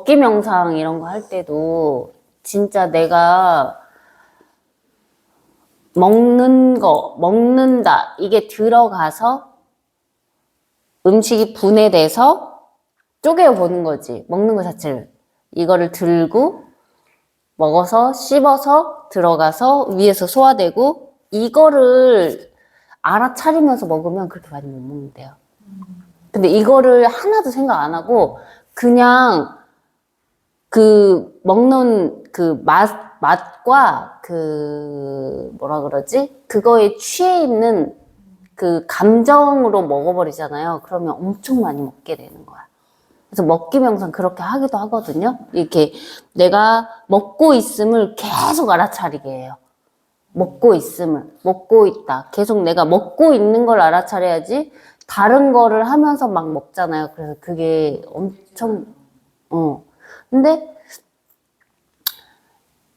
먹기 명상 이런 거 할 때도 진짜 내가 먹는다. 이게 들어가서 음식이 분해돼서 쪼개보는 거지. 먹는 거 자체를. 이거를 들고 먹어서 씹어서 들어가서 위에서 소화되고 이거를 알아차리면서 먹으면 그렇게 많이 못 먹는데요. 근데 이거를 하나도 생각 안 하고 그냥 그 먹는 그 맛과 그 뭐라 그러지? 그거에 취해 있는 그 감정으로 먹어버리잖아요. 그러면 엄청 많이 먹게 되는 거야. 그래서 먹기 명상 그렇게 하기도 하거든요. 이렇게 내가 먹고 있음을 계속 알아차리게 해요. 먹고 있다. 계속 내가 먹고 있는 걸 알아차려야지 다른 거를 하면서 막 먹잖아요. 그래서 그게 엄청, 근데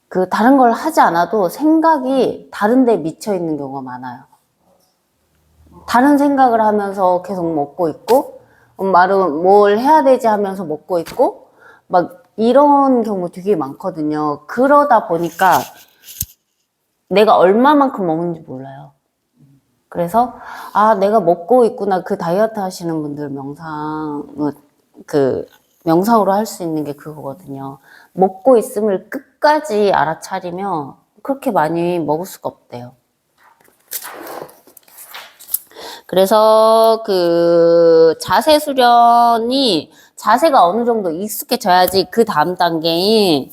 그 다른 걸 하지 않아도 생각이 다른 데 미쳐 있는 경우가 많아요. 다른 생각을 하면서 계속 먹고 있고, 말은 뭘 해야 되지 하면서 먹고 있고, 막 이런 경우 되게 많거든요. 그러다 보니까 내가 얼마만큼 먹는지 몰라요. 그래서 내가 먹고 있구나. 그 다이어트 하시는 분들 명상으로 할 수 있는 게 그거거든요. 먹고 있음을 끝까지 알아차리면 그렇게 많이 먹을 수가 없대요. 그래서 그 자세 수련이 자세가 어느 정도 익숙해져야지 그 다음 단계인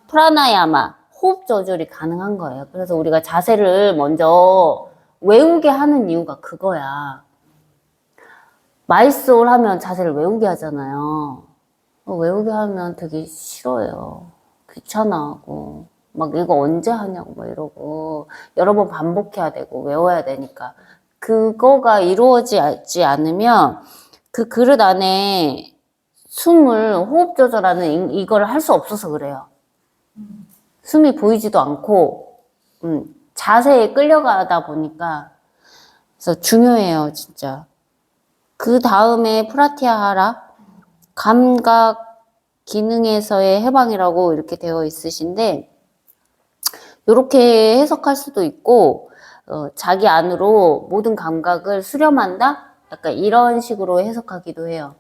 프라나야마 호흡 조절이 가능한 거예요. 그래서 우리가 자세를 먼저 외우게 하는 이유가 그거야. 마이소울 하면 자세를 외우게 하잖아요. 외우게 하면 되게 싫어요. 귀찮아하고 막 이거 언제 하냐고 막 이러고 여러 번 반복해야 되고 외워야 되니까 그거가 이루어지지 않으면 그 그릇 안에 숨을 호흡 조절하는 이걸 할 수 없어서 그래요. 숨이 보이지도 않고 자세에 끌려가다 보니까 그래서 중요해요 진짜. 그 다음에 프라티아하라 감각 기능에서의 해방이라고 이렇게 되어 있으신데 이렇게 해석할 수도 있고 자기 안으로 모든 감각을 수렴한다? 약간 이런 식으로 해석하기도 해요.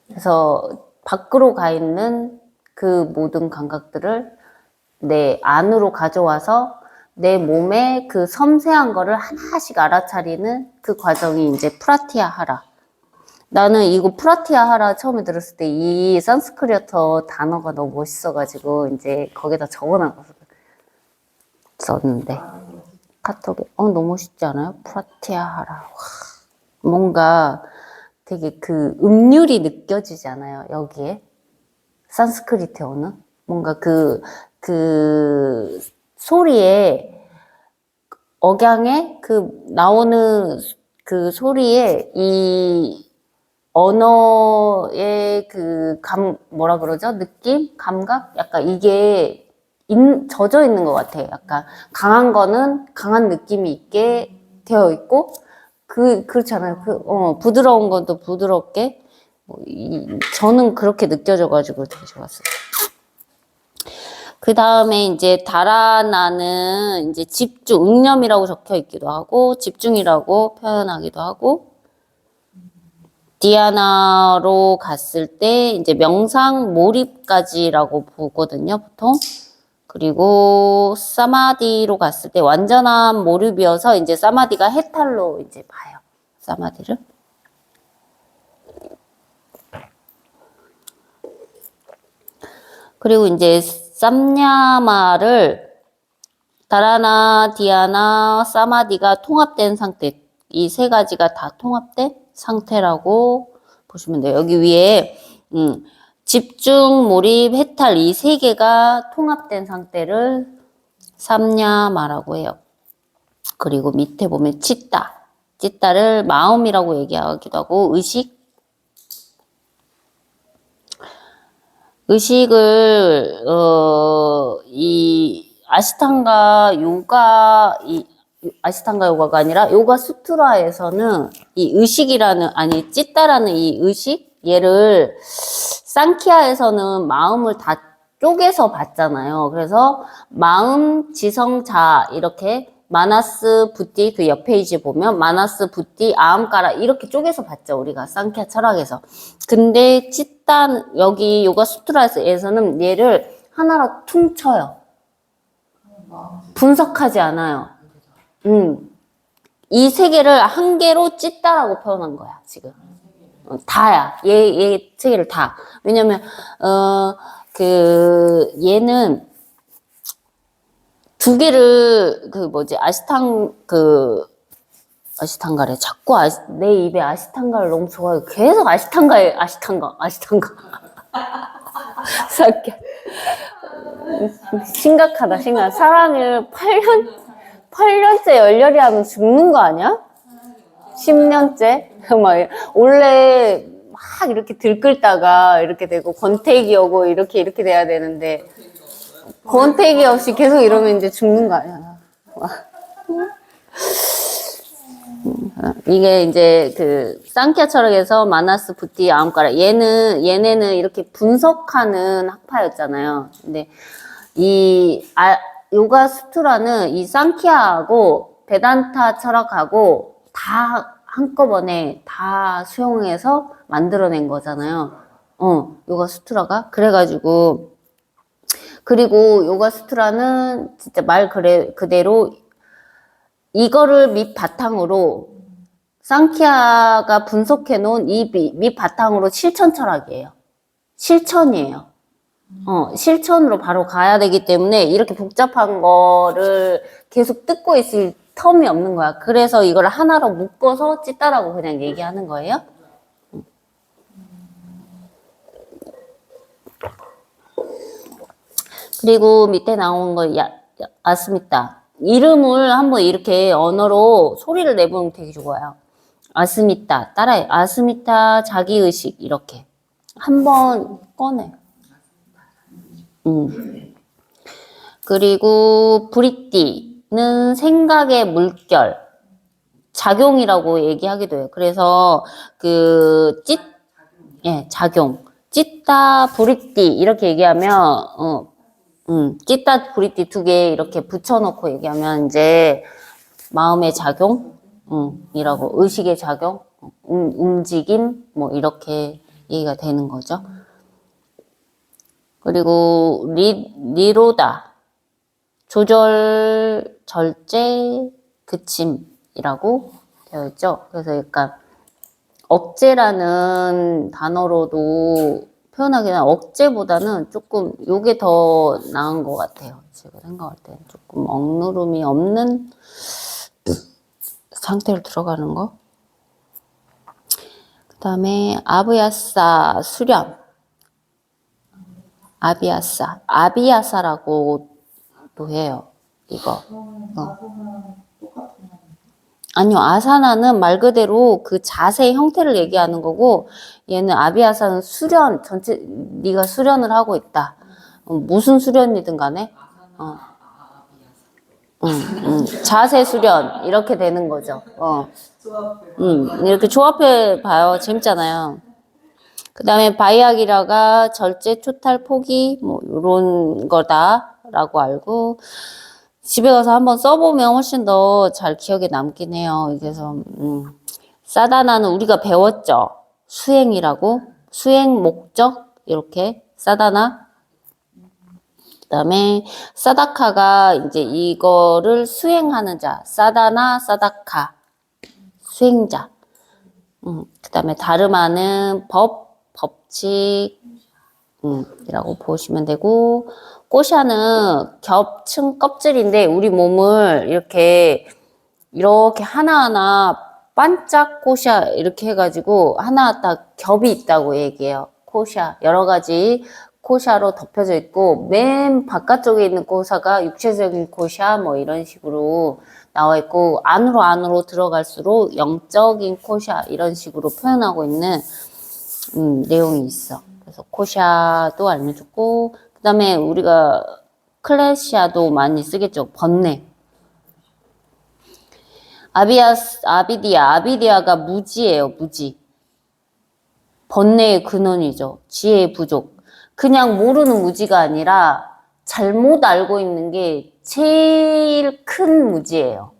그래서 밖으로 가 있는 그 모든 감각들을 내 안으로 가져와서 내 몸에 그 섬세한 거를 하나씩 알아차리는 그 과정이 이제 프라티아하라. 나는 이거 프라티아하라 처음에 들었을 때 이 산스크리트 단어가 너무 멋있어가지고 이제 거기다 적어놨었는데 카톡에 너무 멋있지 않아요? 프라티아하라. 와, 뭔가 되게 그 음률이 느껴지잖아요 여기에 산스크리트어는 뭔가 그 소리에 억양에 그 나오는 그 소리에 이 언어의 그 뭐라 그러죠? 느낌? 감각? 약간 이게 젖어 있는 것 같아요. 약간 강한 거는 강한 느낌이 있게 되어 있고, 그렇잖아요. 부드러운 건 또 부드럽게. 저는 그렇게 느껴져가지고 되게 좋았어요. 그 다음에 이제 다라나는 이제 집중, 응념이라고 적혀 있기도 하고, 집중이라고 표현하기도 하고, 디아나로 갔을 때 이제 명상 몰입까지라고 보거든요, 보통. 그리고 사마디로 갔을 때 완전한 몰입이어서 이제 사마디가 해탈로 이제 봐요. 사마디를. 그리고 이제 쌈냐마를 다라나, 디아나, 사마디가 통합된 상태. 이 세 가지가 다 통합된 상태라고 보시면 돼요. 여기 위에 집중, 몰입, 해탈 이 세 개가 통합된 상태를 삼냐마라고 해요. 그리고 밑에 보면 찌따를 마음이라고 얘기하기도 하고 의식을 이 아시탄가 요가 아시탄가 요가가 아니라 요가 수트라에서는 이 의식이라는, 아니, 찌따라는 이 의식? 얘를 상키아에서는 마음을 다 쪼개서 봤잖아요. 그래서 마음, 지성, 자 이렇게 마나스, 부띠 그 옆 페이지 보면 마나스, 부띠, 아함까라 이렇게 쪼개서 봤죠. 우리가 상키아 철학에서. 근데 찌따 여기 요가 수트라에서는 얘를 하나로 퉁쳐요. 분석하지 않아요. 이 세 개를 한 개로 찢다라고 표현한 거야, 지금. 다야. 얘 세 개를 다. 왜냐면, 얘는 두 개를, 아시탄가래. 자꾸 내 입에 아시탄가를 너무 좋아해요. 계속 아시탄가. 사케. 심각하다. 사랑을 8년째 열렬히 하면 죽는 거 아니야? 10년째? 막, 원래 막 이렇게 들끓다가 이렇게 되고, 권태기 오고, 이렇게 돼야 되는데, 권태기 없이 계속 이러면 이제 죽는 거 아니야? 이게 이제 상키아 철학에서 마나스, 부띠, 아함까라. 얘네는 이렇게 분석하는 학파였잖아요. 근데 요가 수트라는 이 상키아하고 베단타 철학하고 다 한꺼번에 다 수용해서 만들어낸 거잖아요. 요가 수트라가. 그리고 요가 수트라는 진짜 그대로 이거를 밑바탕으로 상키아가 분석해 놓은 이 밑바탕으로 실천 철학이에요. 실천이에요. 실천으로 바로 가야 되기 때문에 이렇게 복잡한 거를 계속 뜯고 있을 텀이 없는 거야. 그래서 이걸 하나로 묶어서 찢다라고 그냥 얘기하는 거예요. 그리고 밑에 나온 거 아스미타. 이름을 한번 이렇게 언어로 소리를 내보면 되게 좋아요. 아스미타. 따라해. 아스미타 자기의식 이렇게. 한번 꺼내. 그리고 브리띠는 생각의 물결, 작용이라고 얘기하기도 해요. 그래서 작용. 찌따, 브리띠 이렇게 얘기하면 찌따, 브리띠 두 개 이렇게 붙여놓고 얘기하면 이제 마음의 작용, 이라고 의식의 작용, 움직임 뭐 이렇게 얘기가 되는 거죠. 그리고 리로다 조절, 절제, 그침이라고 되어 있죠. 그래서 약간 억제라는 단어로도 표현하기는 억제보다는 조금 요게 더 나은 것 같아요. 제가 생각할 때 조금 억누름이 없는 상태로 들어가는 거. 그 다음에 아비아사 수련. 아비아사라고 또 해요. 이거. 아니요, 아사나는 말 그대로 그 자세의 형태를 얘기하는 거고, 얘는 아비아사는 수련, 전체, 네가 수련을 하고 있다. 무슨 수련이든 간에, 자세 수련, 이렇게 되는 거죠. 이렇게 조합해 봐요. 재밌잖아요. 그 다음에 바이아기라가 절제, 초탈, 포기, 뭐, 요런 거다라고 알고, 집에 가서 한번 써보면 훨씬 더 잘 기억에 남긴 해요. 그래서, 사다나는 우리가 배웠죠. 수행이라고. 수행 목적, 이렇게. 사다나. 그 다음에, 사다카가 이제 이거를 수행하는 자. 사다나, 사다카. 수행자. 그 다음에 다르마는 법칙, 이라고 보시면 되고, 꼬샤는 겹층 껍질인데, 우리 몸을 이렇게 하나하나 반짝 꼬샤, 이렇게 해가지고, 하나 딱 겹이 있다고 얘기해요. 코샤. 여러 가지 코샤로 덮여져 있고, 맨 바깥쪽에 있는 코샤가 육체적인 코샤, 뭐 이런 식으로 나와 있고, 안으로 들어갈수록 영적인 코샤, 이런 식으로 표현하고 있는, 내용이 있어. 그래서 코샤도 알려줬고, 그 다음에 우리가 클래시아도 많이 쓰겠죠. 번뇌. 아비디아가 무지예요, 무지. 번뇌의 근원이죠. 지혜의 부족. 그냥 모르는 무지가 아니라 잘못 알고 있는 게 제일 큰 무지예요.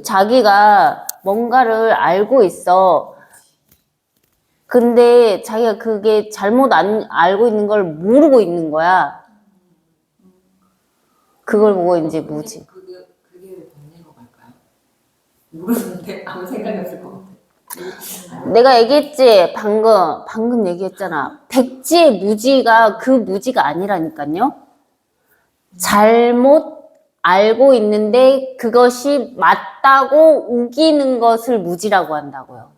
자기가 뭔가를 알고 있어. 근데 자기가 그게 잘못 알고 있는 걸 모르고 있는 거야. 그걸 보고 이제 무지. 그게 왜 번뇌로 갈까요? 모르는데 아무 생각이 없을 것 같아. 내가 얘기했지, 방금 얘기했잖아. 백지의 무지가 그 무지가 아니라니까요. 잘못 알고 있는데 그것이 맞다고 우기는 것을 무지라고 한다고요.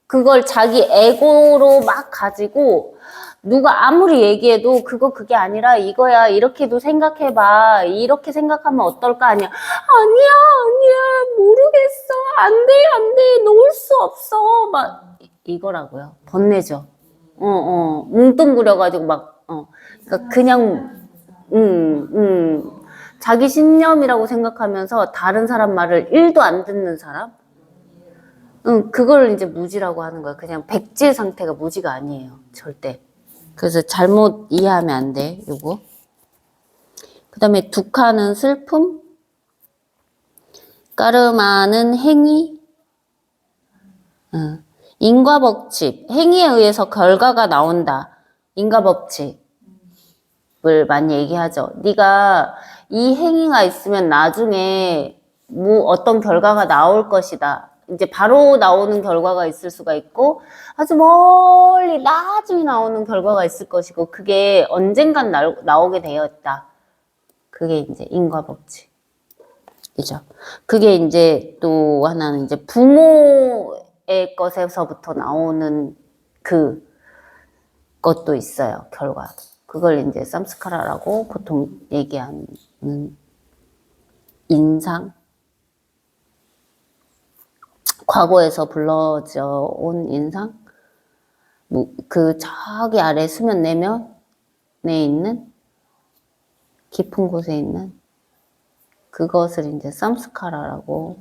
그걸 자기 에고로 막 가지고 누가 아무리 얘기해도 그게 아니라 이거야. 이렇게도 생각해봐. 이렇게 생각하면 어떨까? 아니야, 모르겠어. 안 돼. 놓을 수 없어. 막 이거라고요. 번뇌죠. 뭉뚱그려가지고 그러니까 그냥 자기 신념이라고 생각하면서 다른 사람 말을 1도 안 듣는 사람? 그걸 이제 무지라고 하는 거야. 그냥 백지의 상태가 무지가 아니에요. 절대. 그래서 잘못 이해하면 안 돼, 요거. 그 다음에 두카는 슬픔, 까르마는 행위, 인과법칙, 행위에 의해서 결과가 나온다. 인과법칙을 많이 얘기하죠. 네가 이 행위가 있으면 나중에 어떤 결과가 나올 것이다. 이제 바로 나오는 결과가 있을 수가 있고 아주 멀리 나중에 나오는 결과가 있을 것이고 그게 언젠간 나오게 되어 있다. 그게 이제 인과법칙이죠. 그게 이제 또 하나는 이제 부모의 것에서부터 나오는 그 것도 있어요. 결과. 그걸 이제 삼스카라라고 보통 얘기하는 인상. 과거에서 불러져 온 인상? 저기 아래 수면 내면에 있는 깊은 곳에 있는 그것을 이제 삼스카라라고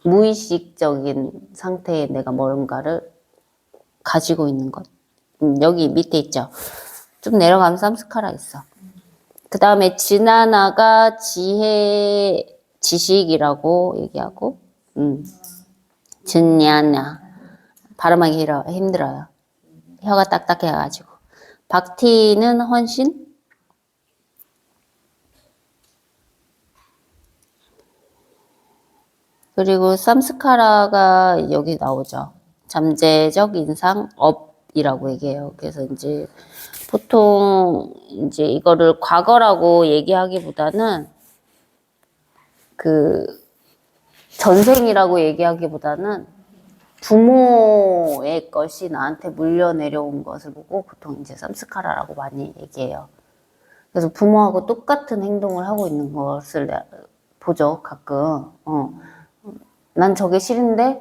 무의식적인 상태에 내가 뭔가를 가지고 있는 것. 여기 밑에 있죠. 좀 내려가면 삼스카라 있어. 그 다음에 지나나가 지식이라고 얘기하고 진냐냐 발음하기 힘들어요. 혀가 딱딱해가지고. 박티는 헌신. 그리고 삼스카라가 여기 나오죠. 잠재적 인상 업이라고 얘기해요. 그래서 이제 보통 이제 이거를 과거라고 얘기하기보다는 전생이라고 얘기하기보다는 부모의 것이 나한테 물려 내려온 것을 보고 보통 이제 삼스카라라고 많이 얘기해요. 그래서 부모하고 똑같은 행동을 하고 있는 것을 보죠, 가끔. 난 저게 싫은데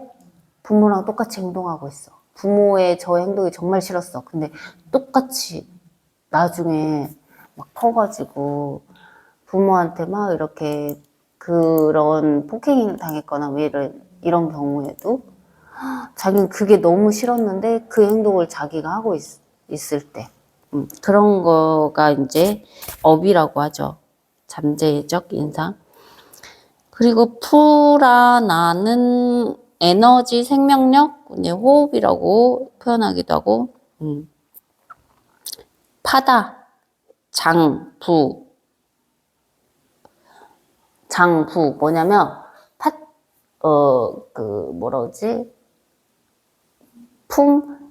부모랑 똑같이 행동하고 있어. 부모의 저 행동이 정말 싫었어. 근데 똑같이 나중에 막 커가지고 부모한테 막 이렇게 그런 폭행을 당했거나 이런 경우에도 자기는 그게 너무 싫었는데 그 행동을 자기가 하고 있을 때 그런 거가 이제 업이라고 하죠. 잠재적 인상. 그리고 프라나는 에너지, 생명력, 이제 호흡이라고 표현하기도 하고 파다, 장부 뭐냐면 뭐라 그러지?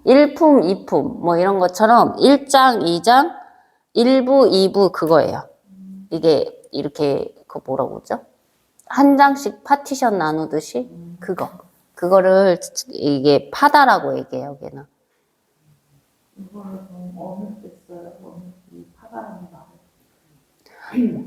일품, 이품 뭐 이런 것처럼 1장, 2장, 1부, 2부 그거예요. 이게 이렇게 뭐라고 그러죠? 한 장씩 파티션 나누듯이 그거를 이게 파다라고 얘기해요. 여기는. 이거는 어느 때 써요? 이 파다라는 말.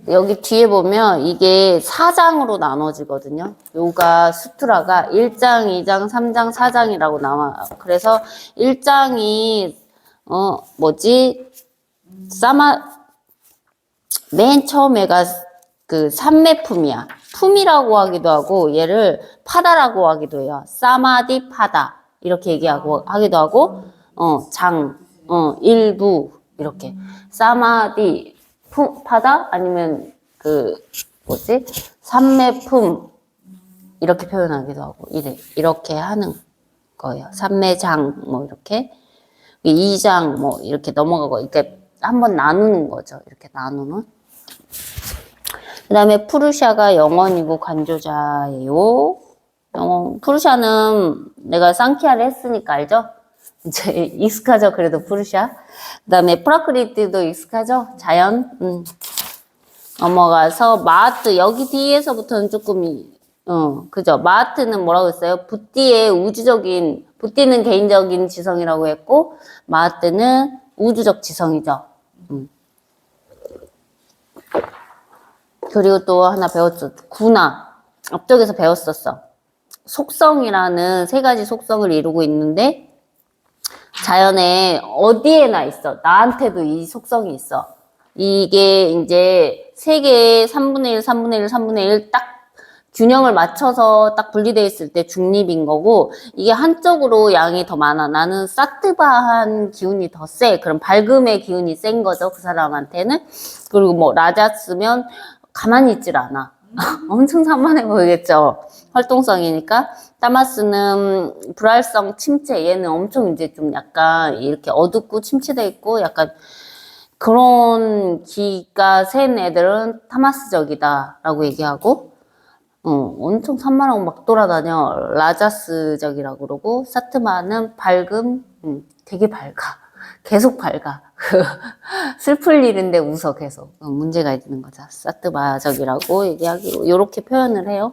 여기 뒤에 보면 이게 4장으로 나눠지거든요. 요가 수트라가 1장, 2장, 3장, 4장이라고 나와요. 그래서 1장이 맨 처음에가 그 삼매품이야. 품이라고 하기도 하고 얘를 파다라고 하기도 해요. 사마디 파다 이렇게 얘기하고 하기도 하고 일부 이렇게 사마디 파다 아니면 그 뭐지 삼매품 이렇게 표현하기도 하고 이렇게 하는 거예요. 삼매장 뭐 이렇게 2장 뭐 이렇게 넘어가고 이렇게 한번 나누는 거죠. 이렇게 나누는. 그 다음에 푸르샤가 영원이고 관조자예요. 푸르샤는 내가 상키아를 했으니까 알죠? 이제 익숙하죠. 그래도 푸르샤. 그 다음에 프라크리트도 익숙하죠. 자연. 넘어가서 마하트. 여기 뒤에서부터는 조금 그죠. 마하트는 뭐라고 했어요? 붓디의 우주적인, 붓디는 개인적인 지성이라고 했고 마하트는 우주적 지성이죠. 그리고 또 하나 배웠죠. 구나. 앞쪽에서 배웠었어. 속성이라는 세 가지 속성을 이루고 있는데 자연에 어디에나 있어. 나한테도 이 속성이 있어. 이게 이제 세 개의 3분의 1, 3분의 1, 3분의 1 딱 균형을 맞춰서 딱 분리되어 있을 때 중립인 거고 이게 한쪽으로 양이 더 많아. 나는 사트바한 기운이 더 세. 그럼 밝음의 기운이 센 거죠. 그 사람한테는. 그리고 뭐 라자스면 가만히 있질 않아. 엄청 산만해 보이겠죠. 활동성이니까. 타마스는 불활성 침체. 얘는 엄청 이제 좀 약간 이렇게 어둡고 침체돼 있고 약간 그런 기가 센 애들은 타마스적이다라고 얘기하고 엄청 산만하고 막 돌아다녀. 라자스적이라고 그러고 사트마는 밝음, 되게 밝아. 계속 밝아. 슬플 일인데 웃어 계속. 문제가 있는 거죠. 사트마적이라고 얘기하기로 이렇게 표현을 해요.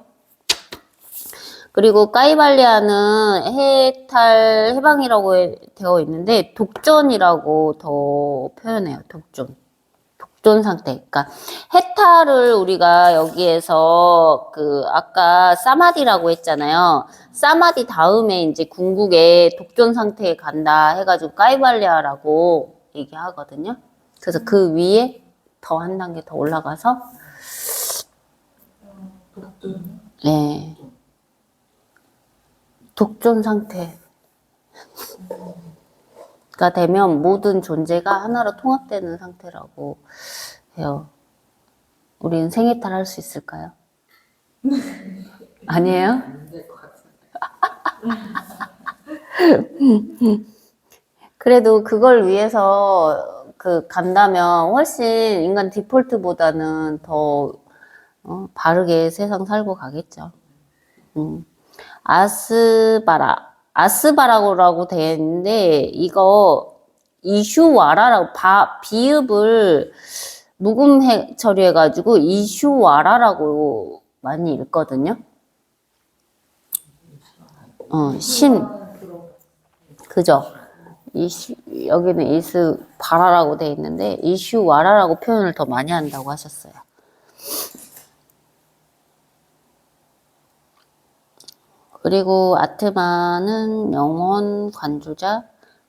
그리고 까이발리아는 해탈 해방이라고 되어 있는데 독전이라고 더 표현해요. 독전 상태. 그러니까 해탈을 우리가 여기에서 그 아까 사마디라고 했잖아요. 사마디 다음에 이제 궁극의 독전 상태에 간다 해가지고 까이발리아라고 얘기하거든요. 그래서 그 위에 더 한 단계 더 올라가서 네. 독존 상태가 되면 모든 존재가 하나로 통합되는 상태라고 해요. 우리는 생해탈 할 수 있을까요? 아니에요? 그래도 그걸 위해서 간다면 훨씬 인간 디폴트보다는 더 바르게 세상 살고 가겠죠. 아스바라고라고 되어 있는데 이거 이슈와라라고 비읍을 묵음 처리해가지고 이슈와라라고 많이 읽거든요. 그죠? 여기는 이스바라라고 되어 있는데 이슈와라라고 표현을 더 많이 한다고 하셨어요. 그리고 아트마는 영혼 관조자,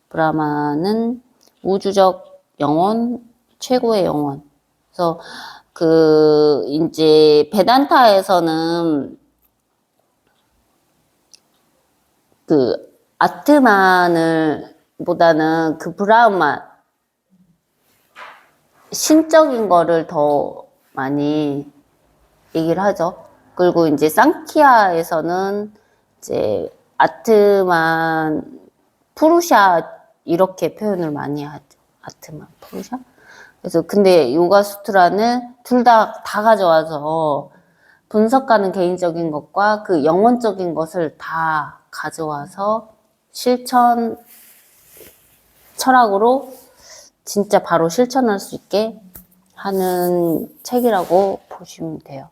브라마는 우주적 영혼, 최고의 영혼. 그래서 이제 베단타에서는 아트만을 보다는 브라흐만 신적인 거를 더 많이 얘기를 하죠. 그리고 이제 상키아에서는 이제 아트만, 푸루샤 이렇게 표현을 많이 하죠. 아트만, 푸루샤. 그래서 근데 요가 수트라는 둘 다 가져와서 분석하는 개인적인 것과 그 영혼적인 것을 다 가져와서 실천 철학으로 진짜 바로 실천할 수 있게 하는 책이라고 보시면 돼요.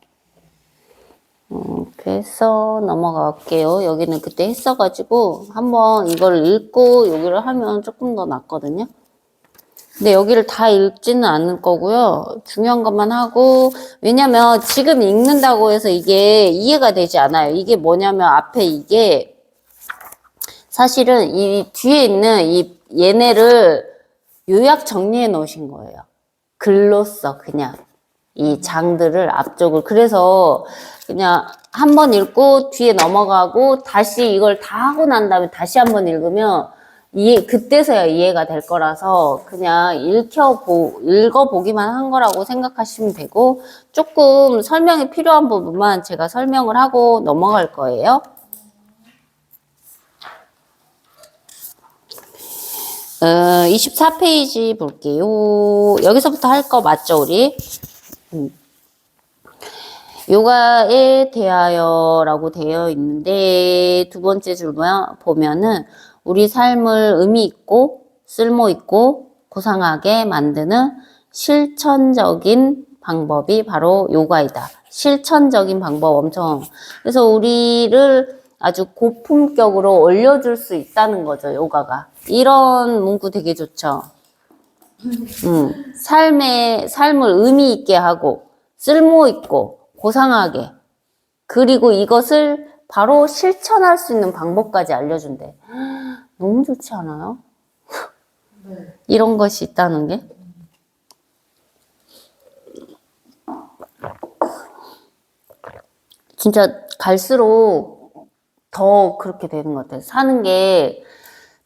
그래서 넘어갈게요. 여기는 그때 했어가지고 한번 이걸 읽고 여기를 하면 조금 더 낫거든요. 근데 여기를 다 읽지는 않을 거고요. 중요한 것만 하고, 왜냐면 지금 읽는다고 해서 이게 이해가 되지 않아요. 이게 뭐냐면 앞에 이게 사실은 이 뒤에 있는 얘네를 요약 정리해 놓으신 거예요. 글로써 그냥. 이 장들을 앞쪽을. 그래서 그냥 한 번 읽고 뒤에 넘어가고 다시 이걸 다 하고 난 다음에 다시 한 번 읽으면 그때서야 이해가 될 거라서 그냥 읽어보기만 한 거라고 생각하시면 되고, 조금 설명이 필요한 부분만 제가 설명을 하고 넘어갈 거예요. 24페이지 볼게요. 여기서부터 할 거 맞죠, 우리? 요가에 대하여라고 되어 있는데, 두 번째 줄 보면은 우리 삶을 의미 있고 쓸모 있고 고상하게 만드는 실천적인 방법이 바로 요가이다. 실천적인 방법 엄청. 그래서 우리를 아주 고품격으로 올려줄 수 있다는 거죠, 요가가. 이런 문구 되게 좋죠. 삶을 의미 있게 하고 쓸모 있고 고상하게, 그리고 이것을 바로 실천할 수 있는 방법까지 알려준대. 너무 좋지 않아요? 네. 이런 것이 있다는 게. 진짜 갈수록 더 그렇게 되는 것 같아요. 사는 게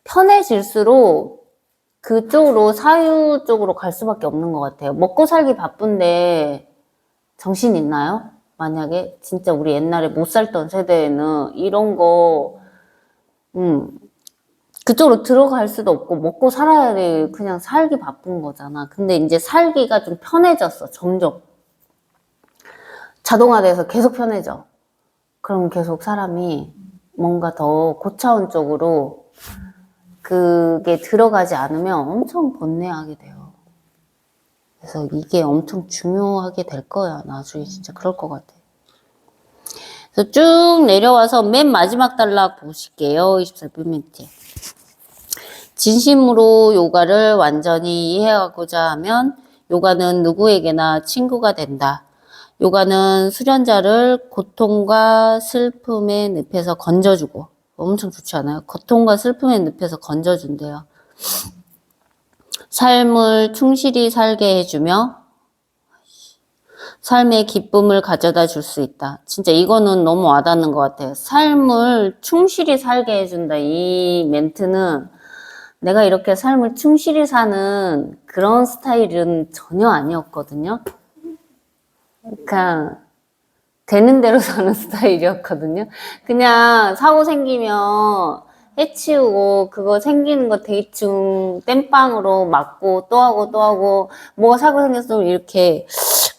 편해질수록 그쪽으로, 사유 쪽으로 갈 수밖에 없는 것 같아요. 먹고 살기 바쁜데 정신 있나요? 만약에 진짜 우리 옛날에 못 살던 세대에는 이런 거 그쪽으로 들어갈 수도 없고 먹고 살아야 돼. 그냥 살기 바쁜 거잖아. 근데 이제 살기가 좀 편해졌어. 점점 자동화돼서 계속 편해져. 그럼 계속 사람이 뭔가 더 고차원 쪽으로 그게 들어가지 않으면 엄청 번뇌하게 돼요. 그래서 이게 엄청 중요하게 될 거야. 나중에 진짜 그럴 것 같아. 그래서 쭉 내려와서 맨 마지막 단락 보실게요. 24분 밑에. 진심으로 요가를 완전히 이해하고자 하면 요가는 누구에게나 친구가 된다. 요가는 수련자를 고통과 슬픔의 늪에서 건져주고, 엄청 좋지 않아요? 고통과 슬픔의 늪에서 건져준대요. 삶을 충실히 살게 해주며 삶의 기쁨을 가져다 줄 수 있다. 진짜 이거는 너무 와닿는 것 같아요. 삶을 충실히 살게 해준다. 이 멘트는 내가 이렇게 삶을 충실히 사는 그런 스타일은 전혀 아니었거든요. 그러니까 되는 대로 사는 스타일이었거든요. 그냥 사고 생기면 해치우고 그거 생기는 거 대충 땜빵으로 맞고 또 하고 또 하고, 뭐가 사고 생겼으면 이렇게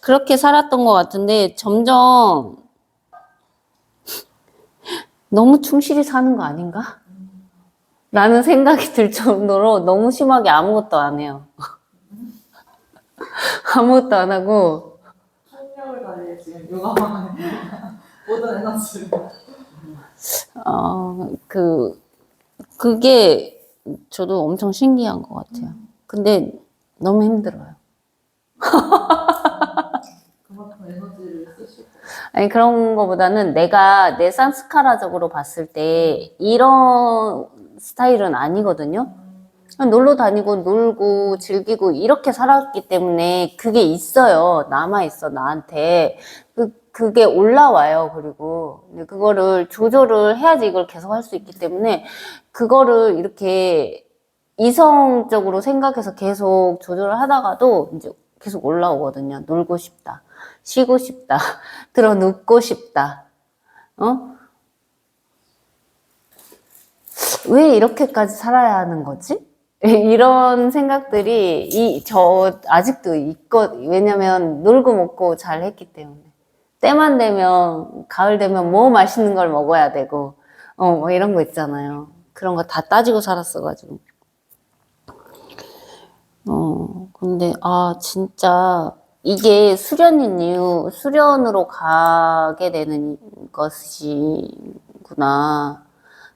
그렇게 살았던 것 같은데 점점 너무 충실히 사는 거 아닌가? 라는 생각이 들 정도로 너무 심하게 아무것도 안 해요. 아무것도 안 하고 학력을 다해 지금 요가만 하는 모든 에너지를. 그게 저도 엄청 신기한 것 같아요. 근데 너무 힘들어요. 그만큼 에너지를 쓰시고. 아니, 그런 거보다는 내가 내 산스카라적으로 봤을 때 이런 스타일은 아니거든요. 그냥 놀러 다니고 놀고 즐기고 이렇게 살았기 때문에 그게 있어요. 남아있어, 나한테. 그게 올라와요. 그리고 근데 그거를 조절을 해야지 이걸 계속 할 수 있기 때문에 그거를 이렇게 이성적으로 생각해서 계속 조절을 하다가도 이제 계속 올라오거든요. 놀고 싶다. 쉬고 싶다. 들어 눕고 싶다. 왜 이렇게까지 살아야 하는 거지? 이런 생각들이 저 아직도 있거든요. 왜냐면 놀고 먹고 잘 했기 때문에. 때만 되면, 가을 되면 뭐 맛있는 걸 먹어야 되고, 뭐 이런 거 있잖아요. 그런 거 다 따지고 살았어가지고. 근데, 진짜, 이게 수련인 이유, 수련으로 가게 되는 것이구나.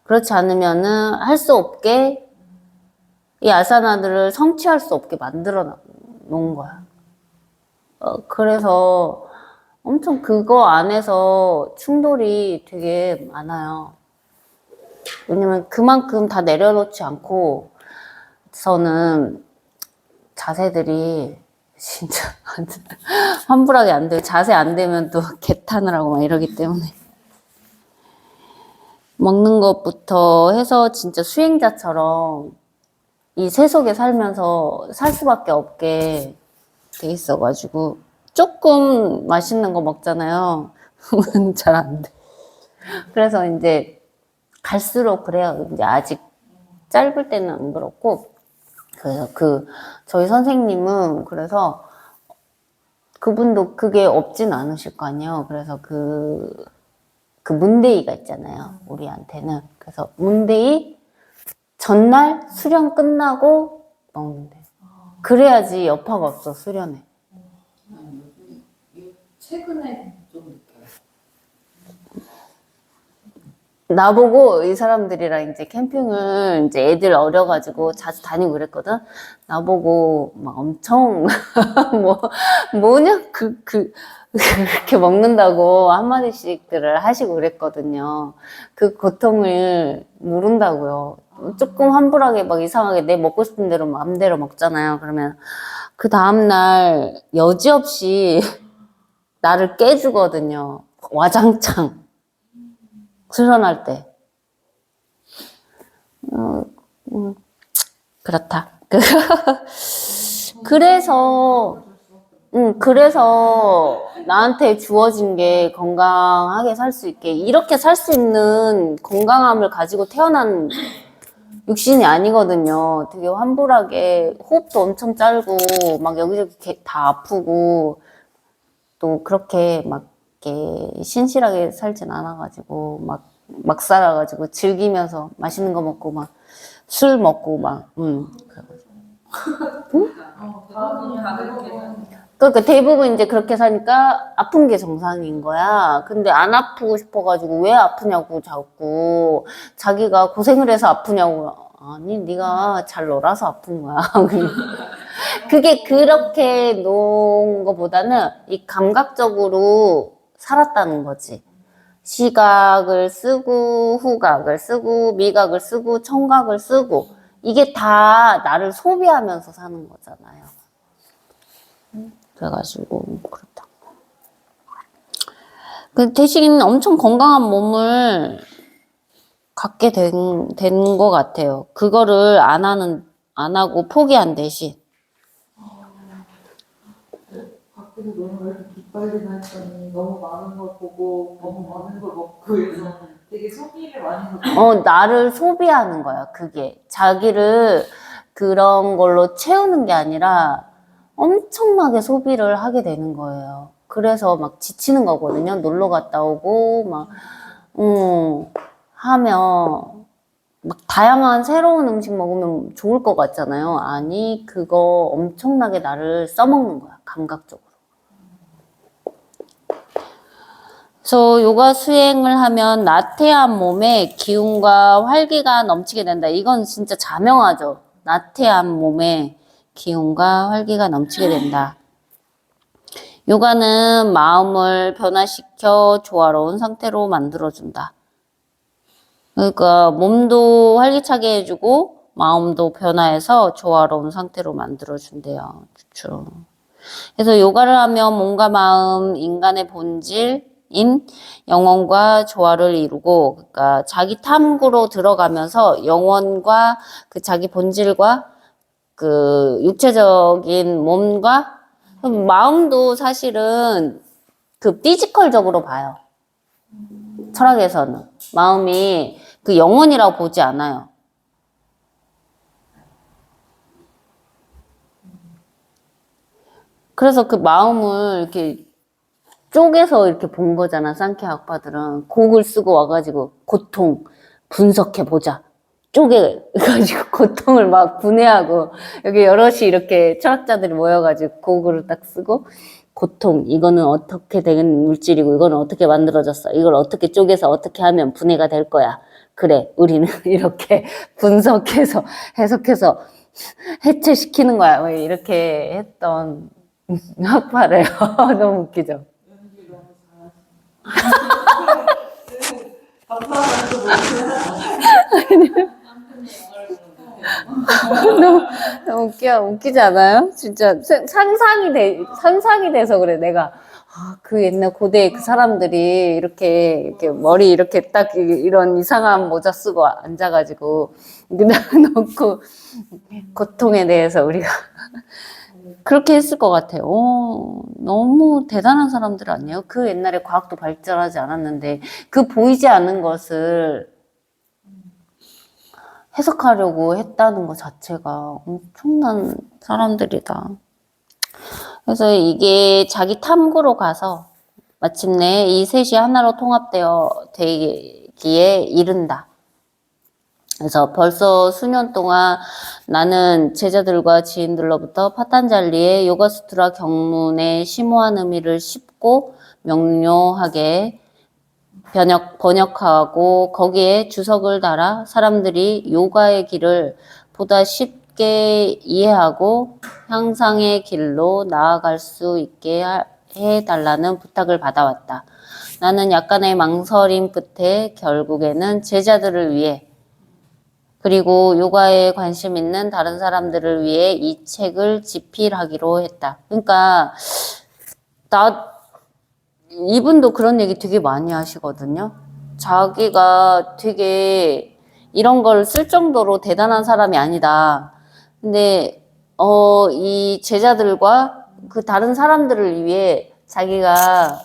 그렇지 않으면은 할 수 없게, 이 아사나들을 성취할 수 없게 만들어 놓은 거야. 그래서 엄청 그거 안에서 충돌이 되게 많아요. 왜냐면 그만큼 다 내려놓지 않고, 저는 자세들이 진짜 환불하게 안 돼요. 자세 안 되면 또 개탄을 하고 막 이러기 때문에. 먹는 것부터 해서 진짜 수행자처럼 이 세속에 살면서 살 수밖에 없게 돼 있어가지고 조금 맛있는 거 먹잖아요. 잘 안 돼. 그래서 이제 갈수록 그래요. 이제 아직 짧을 때는 안 그렇고. 그래서 저희 선생님은 그래서 그분도 그게 없진 않으실 거 아니에요. 그래서 그 문데이가 있잖아요. 우리한테는. 그래서 문데이 전날 수련 끝나고 먹는데. 그래야지 여파가 없어, 수련에. 최근에 좀 느껴요. 나보고 이 사람들이랑 이제 캠핑을 이제 애들 어려가지고 자주 다니고 그랬거든. 나보고 막 엄청 뭐냐 그렇게 먹는다고 한마디씩들을 하시고 그랬거든요. 그 고통을 모른다고요. 조금 환불하게 막 이상하게 내 먹고 싶은 대로 마음대로 먹잖아요. 그러면 그 다음날 여지없이 나를 깨주거든요. 와장창. 수련할 때. 그렇다. 그래서 나한테 주어진 게 건강하게 살 수 있게, 이렇게 살 수 있는 건강함을 가지고 태어난 육신이 아니거든요. 되게 환불하게, 호흡도 엄청 짧고, 막 여기저기 다 아프고, 또 그렇게 막 이렇게 신실하게 살진 않아가지고 막 살아가지고 즐기면서 맛있는 거 먹고 막 술 먹고 막 그러니까 대부분 이제 그렇게 사니까 아픈 게 정상인 거야. 근데 안 아프고 싶어가지고 왜 아프냐고 자꾸 자기가 고생을 해서 아프냐고. 아니 네가 잘 놀아서 아픈 거야. 그게 그렇게 놓은 거보다는 이 감각적으로 살았다는 거지. 시각을 쓰고 후각을 쓰고 미각을 쓰고 청각을 쓰고 이게 다 나를 소비하면서 사는 거잖아요. 그래가지고 그렇다. 그 대신 엄청 건강한 몸을 갖게 된 것 같아요. 그거를 안 하고 포기한 대신. 밖에서 너무 왜 이렇게 기빨리나 했더니 너무 많은 걸 보고 너무 많은 걸 먹고 해서 되게 소비를 많이 하고 나를 소비하는 거야, 그게. 자기를 그런 걸로 채우는 게 아니라 엄청나게 소비를 하게 되는 거예요. 그래서 막 지치는 거거든요. 놀러 갔다 오고, 막, 하면, 막 다양한 새로운 음식 먹으면 좋을 것 같잖아요. 아니, 그거 엄청나게 나를 써먹는 거야, 감각적으로. 그래서 요가 수행을 하면 나태한 몸에 기운과 활기가 넘치게 된다. 이건 진짜 자명하죠. 나태한 몸에 기운과 활기가 넘치게 된다. 요가는 마음을 변화시켜 조화로운 상태로 만들어준다. 그러니까 몸도 활기차게 해주고 마음도 변화해서 조화로운 상태로 만들어준대요. 그렇죠. 그래서 요가를 하면 몸과 마음, 인간의 본질인 영혼과 조화를 이루고, 그러니까 자기 탐구로 들어가면서 영혼과 그 자기 본질과 그 육체적인 몸과 마음도 사실은 그 피지컬적으로 봐요. 철학에서는 마음이 그 영혼이라고 보지 않아요. 그래서 그 마음을 이렇게 쪼개서 이렇게 본 거잖아. 상ಖ್야 학파들은 곡을 쓰고 와가지고 고통 분석해 보자. 쪼개가지고 고통을 막 분해하고 여기 여럿이 이렇게 철학자들이 모여가지고 곡을 딱 쓰고 고통 이거는 어떻게 된 물질이고 이거는 어떻게 만들어졌어. 이걸 어떻게 쪼개서 어떻게 하면 분해가 될 거야. 그래 우리는 이렇게 분석해서 해석해서 해체시키는 거야. 뭐 이렇게 했던 학파래요. 너무 웃기죠. 연기 너무 잘하시네. 너무 웃겨. 진짜 웃기지 않아요? 진짜 상상이 돼서 그래, 내가. 아, 그 옛날 고대 그 사람들이 이렇게 머리 이렇게 딱 이런 이상한 모자 쓰고 앉아가지고 놓고 고통에 대해서 우리가 그렇게 했을 것 같아요. 너무 대단한 사람들 아니에요? 그 옛날에 과학도 발전하지 않았는데 그 보이지 않는 것을 해석하려고 했다는 것 자체가 엄청난 사람들이다. 그래서 이게 자기 탐구로 가서 마침내 이 셋이 하나로 통합되어 되기에 이른다. 그래서 벌써 수년 동안 나는 제자들과 지인들로부터 파탄잘리의 요가수트라 경문의 심오한 의미를 쉽고 명료하게 번역하고 거기에 주석을 달아 사람들이 요가의 길을 보다 쉽게 이해하고 향상의 길로 나아갈 수 있게 해달라는 부탁을 받아왔다. 나는 약간의 망설임 끝에 결국에는 제자들을 위해 그리고 요가에 관심 있는 다른 사람들을 위해 이 책을 집필하기로 했다. 그러니까 이분도 그런 얘기 되게 많이 하시거든요. 자기가 되게 이런 걸 쓸 정도로 대단한 사람이 아니다. 근데 이 제자들과 그 다른 사람들을 위해 자기가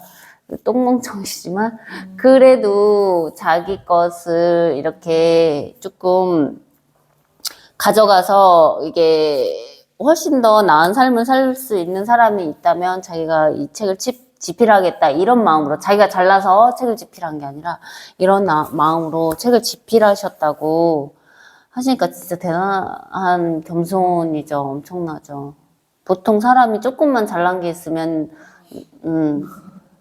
똥멍청이지만 그래도 자기 것을 이렇게 조금 가져가서 이게 훨씬 더 나은 삶을 살 수 있는 사람이 있다면 자기가 이 책을 집필하겠다 이런 마음으로 자기가 잘나서 책을 집필한 게 아니라 이런 마음으로 책을 집필하셨다고 하시니까 진짜 대단한 겸손이죠. 엄청나죠. 보통 사람이 조금만 잘난 게 있으면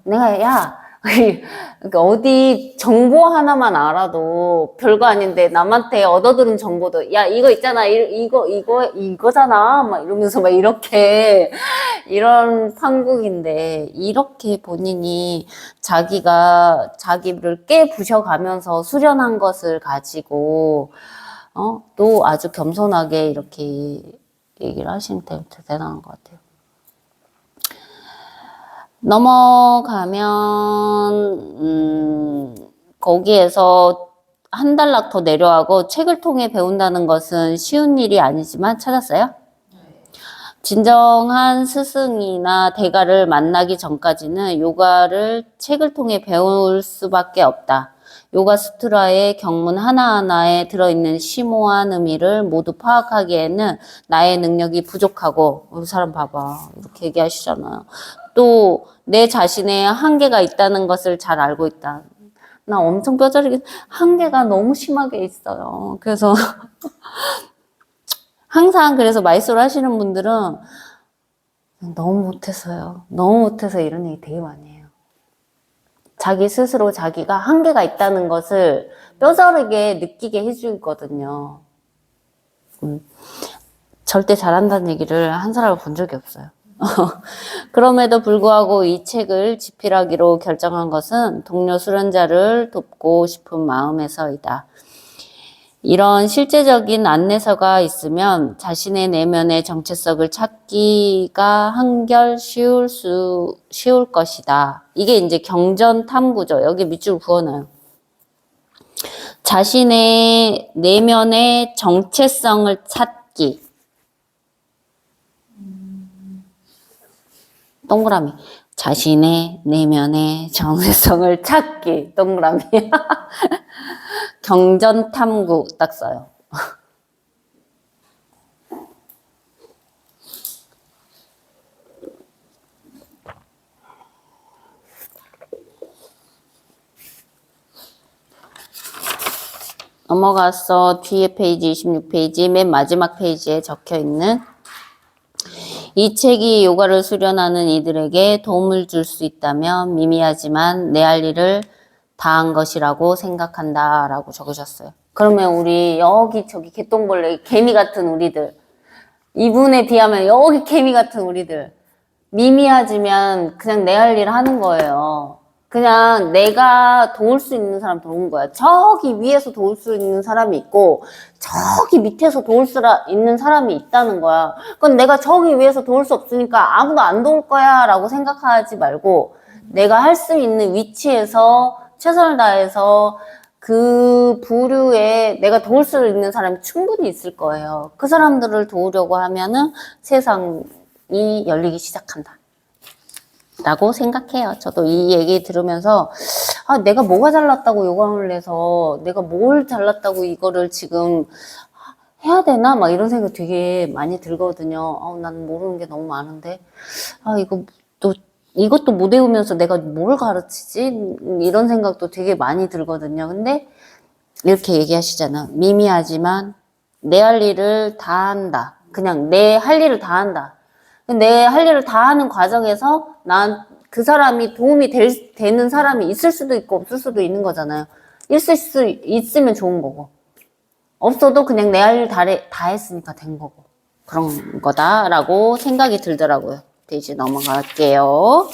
내가 그러니까 어디 정보 하나만 알아도 별거 아닌데 남한테 얻어들은 정보도 야 이거 있잖아 이거잖아 막 이러면서 막 이렇게 이런 판국인데 이렇게 본인이 자기가 자기를 깨부셔가면서 수련한 것을 가지고 또 아주 겸손하게 이렇게 얘기를 하시는 게 대단한 것 같아요. 넘어가면 거기에서 한 단락 더 내려가고 책을 통해 배운다는 것은 쉬운 일이 아니지만 찾았어요? 진정한 스승이나 대가를 만나기 전까지는 요가를 책을 통해 배울 수밖에 없다. 요가 수트라의 경문 하나하나에 들어있는 심오한 의미를 모두 파악하기에는 나의 능력이 부족하고 이 사람 봐봐 이렇게 얘기하시잖아요. 또 내 자신의 한계가 있다는 것을 잘 알고 있다. 나 엄청 뼈저리게 한계가 너무 심하게 있어요. 그래서 항상 그래서 마이솔 하시는 분들은 너무 못해서요. 너무 못해서 이런 얘기 되게 많이 해요. 자기 스스로 자기가 한계가 있다는 것을 뼈저리게 느끼게 해주거든요. 절대 잘한다는 얘기를 한 사람을 본 적이 없어요. 그럼에도 불구하고 이 책을 집필하기로 결정한 것은 동료 수련자를 돕고 싶은 마음에서이다. 이런 실제적인 안내서가 있으면 자신의 내면의 정체성을 찾기가 한결 쉬울 것이다. 이게 이제 경전 탐구죠. 여기 밑줄 그어놔요. 자신의 내면의 정체성을 찾기. 동그라미. 자신의 내면의 정체성을 찾기. 동그라미. 경전 탐구 딱 써요. 넘어가서 뒤에 페이지 26페이지 맨 마지막 페이지에 적혀 있는 이 책이 요가를 수련하는 이들에게 도움을 줄 수 있다면 미미하지만 내 할 일을 다한 것이라고 생각한다 라고 적으셨어요. 그러면 우리 여기 저기 개똥벌레 개미 같은 우리들 이분에 비하면 여기 개미 같은 우리들 미미하지만 그냥 내 할 일 하는 거예요. 그냥 내가 도울 수 있는 사람 도운 거야. 저기 위에서 도울 수 있는 사람이 있고 저기 밑에서 도울 수 있는 사람이 있다는 거야. 그건 내가 저기 위에서 도울 수 없으니까 아무도 안 도울 거야 라고 생각하지 말고 내가 할 수 있는 위치에서 최선을 다해서 그 부류에 내가 도울 수 있는 사람이 충분히 있을 거예요. 그 사람들을 도우려고 하면은 세상이 열리기 시작한다 라고 생각해요. 저도 이 얘기 들으면서 아, 내가 뭐가 잘났다고 요강을 내서 내가 뭘 잘났다고 이거를 지금 해야 되나? 막 이런 생각 되게 많이 들거든요. 난 모르는 게 너무 많은데 이것도 못 외우면서 내가 뭘 가르치지? 이런 생각도 되게 많이 들거든요. 근데 이렇게 얘기하시잖아. 미미하지만 내 할 일을 다 한다. 그냥 내 할 일을 다 한다. 내 할 일을 다 하는 과정에서 난 그 사람이 도움이 되는 사람이 있을 수도 있고 없을 수도 있는 거잖아요. 있을 수 있으면 좋은 거고 없어도 그냥 내 할 일 다 했으니까 된 거고 그런 거다라고 생각이 들더라고요. 이제 넘어갈게요.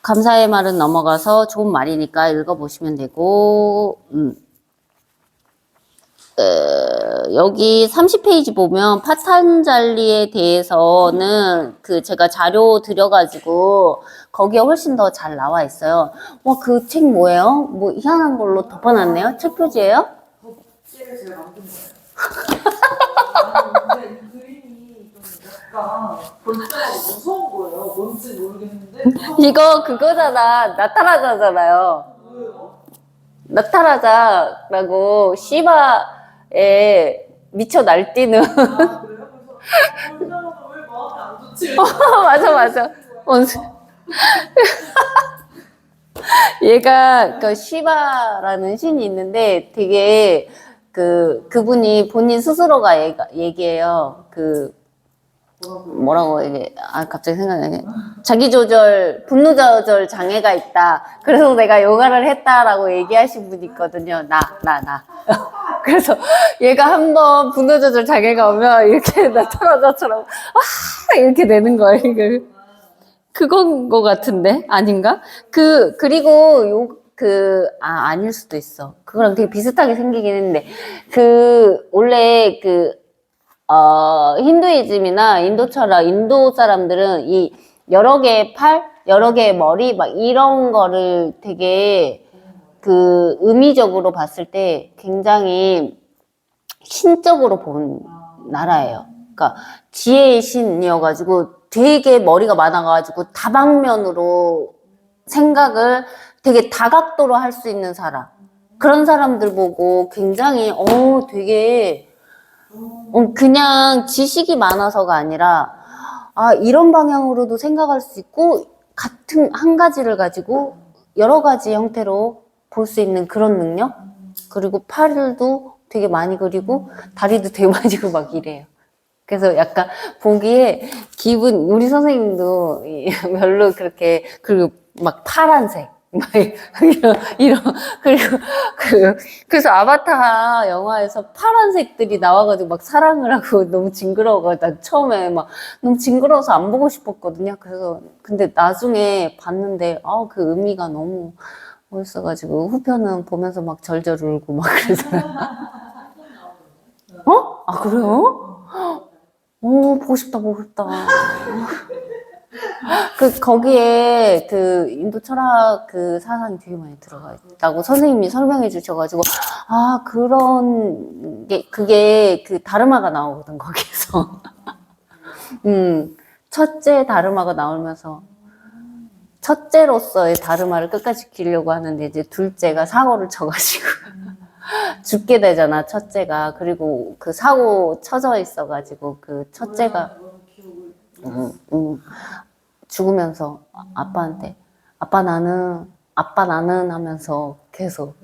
감사의 말은 넘어가서 좋은 말이니까 읽어보시면 되고 여기 30페이지 보면 파탄잘리에 대해서는 제가 자료 드려가지고 거기에 훨씬 더 잘 나와 있어요. 와, 그 책 뭐예요? 뭐 희한한 걸로 덮어놨네요? 책 표지예요? 껍질을 제가 만든 거예요. 근데 이 그림이 좀 약간 볼 때마다 무서운 거예요. 뭔지 모르겠는데. 이거 그거잖아. 나타나자잖아요. 뭐예요? 나타나자라고 시바에 미쳐 날뛰는 그래요? 그래서 볼 때마다 왜 마음이 안 좋지? 맞아. 얘가 그 시바라는 신이 있는데 되게 그분이 본인 스스로가 얘기해요. 뭐라고 얘기해? 갑자기 생각이 안 나네. 분노 조절 장애가 있다. 그래서 내가 요가를 했다라고 얘기하신 분이 있거든요. 나. 그래서 얘가 한번 분노 조절 장애가 오면 이렇게 나타나자처럼 이렇게 되는 거예요. 이걸. 그건 거 같은데? 아닌가? 그리고 아닐 수도 있어. 그거랑 되게 비슷하게 생기긴 했는데, 원래 힌두이즘이나 인도 철학, 인도 사람들은 이 여러 개의 팔, 여러 개의 머리, 막 이런 거를 되게 의미적으로 봤을 때 굉장히 신적으로 본 나라예요. 그러니까 지혜의 신이어가지고 되게 머리가 많아가지고 다방면으로 생각을 되게 다각도로 할 수 있는 사람. 그런 사람들 보고 굉장히 되게 그냥 지식이 많아서가 아니라 이런 방향으로도 생각할 수 있고 같은 한 가지를 가지고 여러 가지 형태로 볼 수 있는 그런 능력. 그리고 팔도 되게 많이 그리고 다리도 되게 많이 그리고 막 이래요. 그래서 약간 보기에 우리 선생님도 별로 그렇게, 그리고 막 파란색, 막 그리고 그래서 아바타 영화에서 파란색들이 나와가지고 막 사랑을 하고 너무 징그러워가지고 난 처음에 막 너무 징그러워서 안 보고 싶었거든요. 근데 나중에 봤는데, 그 의미가 너무 멋있어가지고 후편은 보면서 막 절절 울고 막 그러잖아요. 그래요? 보고 싶다. 거기에 인도 철학 사상이 되게 많이 들어가 있다고 선생님이 설명해 주셔가지고, 그게 다르마가 나오거든, 거기서. 첫째 다르마가 나오면서, 첫째로서의 다르마를 끝까지 지키려고 하는데, 이제 둘째가 사고를 쳐가지고. 죽게 되잖아, 첫째가. 그리고 사고 쳐져 있어가지고, 첫째가, 죽으면서 아빠한테, 아빠 나는 하면서 계속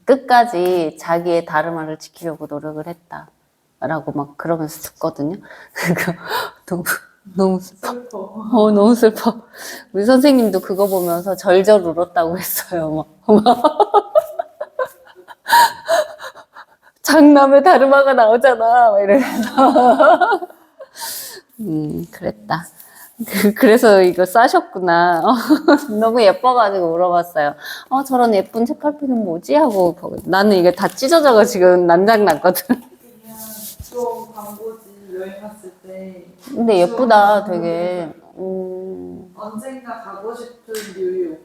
끝까지 자기의 다르마를 지키려고 노력을 했다. 라고 막 그러면서 죽거든요. 너무 슬퍼. 너무 슬퍼. 우리 선생님도 그거 보면서 절절 울었다고 했어요. 장남의 다르마가 나오잖아. 막 이러면서. 그랬다. 그래서 이거 싸셨구나. 너무 예뻐가지고 물어봤어요. 저런 예쁜 책갈피는 뭐지? 하고 나는 이게 다 찢어져가 지금 난장 났거든. 그냥 좀 광고지 여행 갔을 때. 근데 예쁘다, 되게. 언젠가 가고 싶은 뉴욕.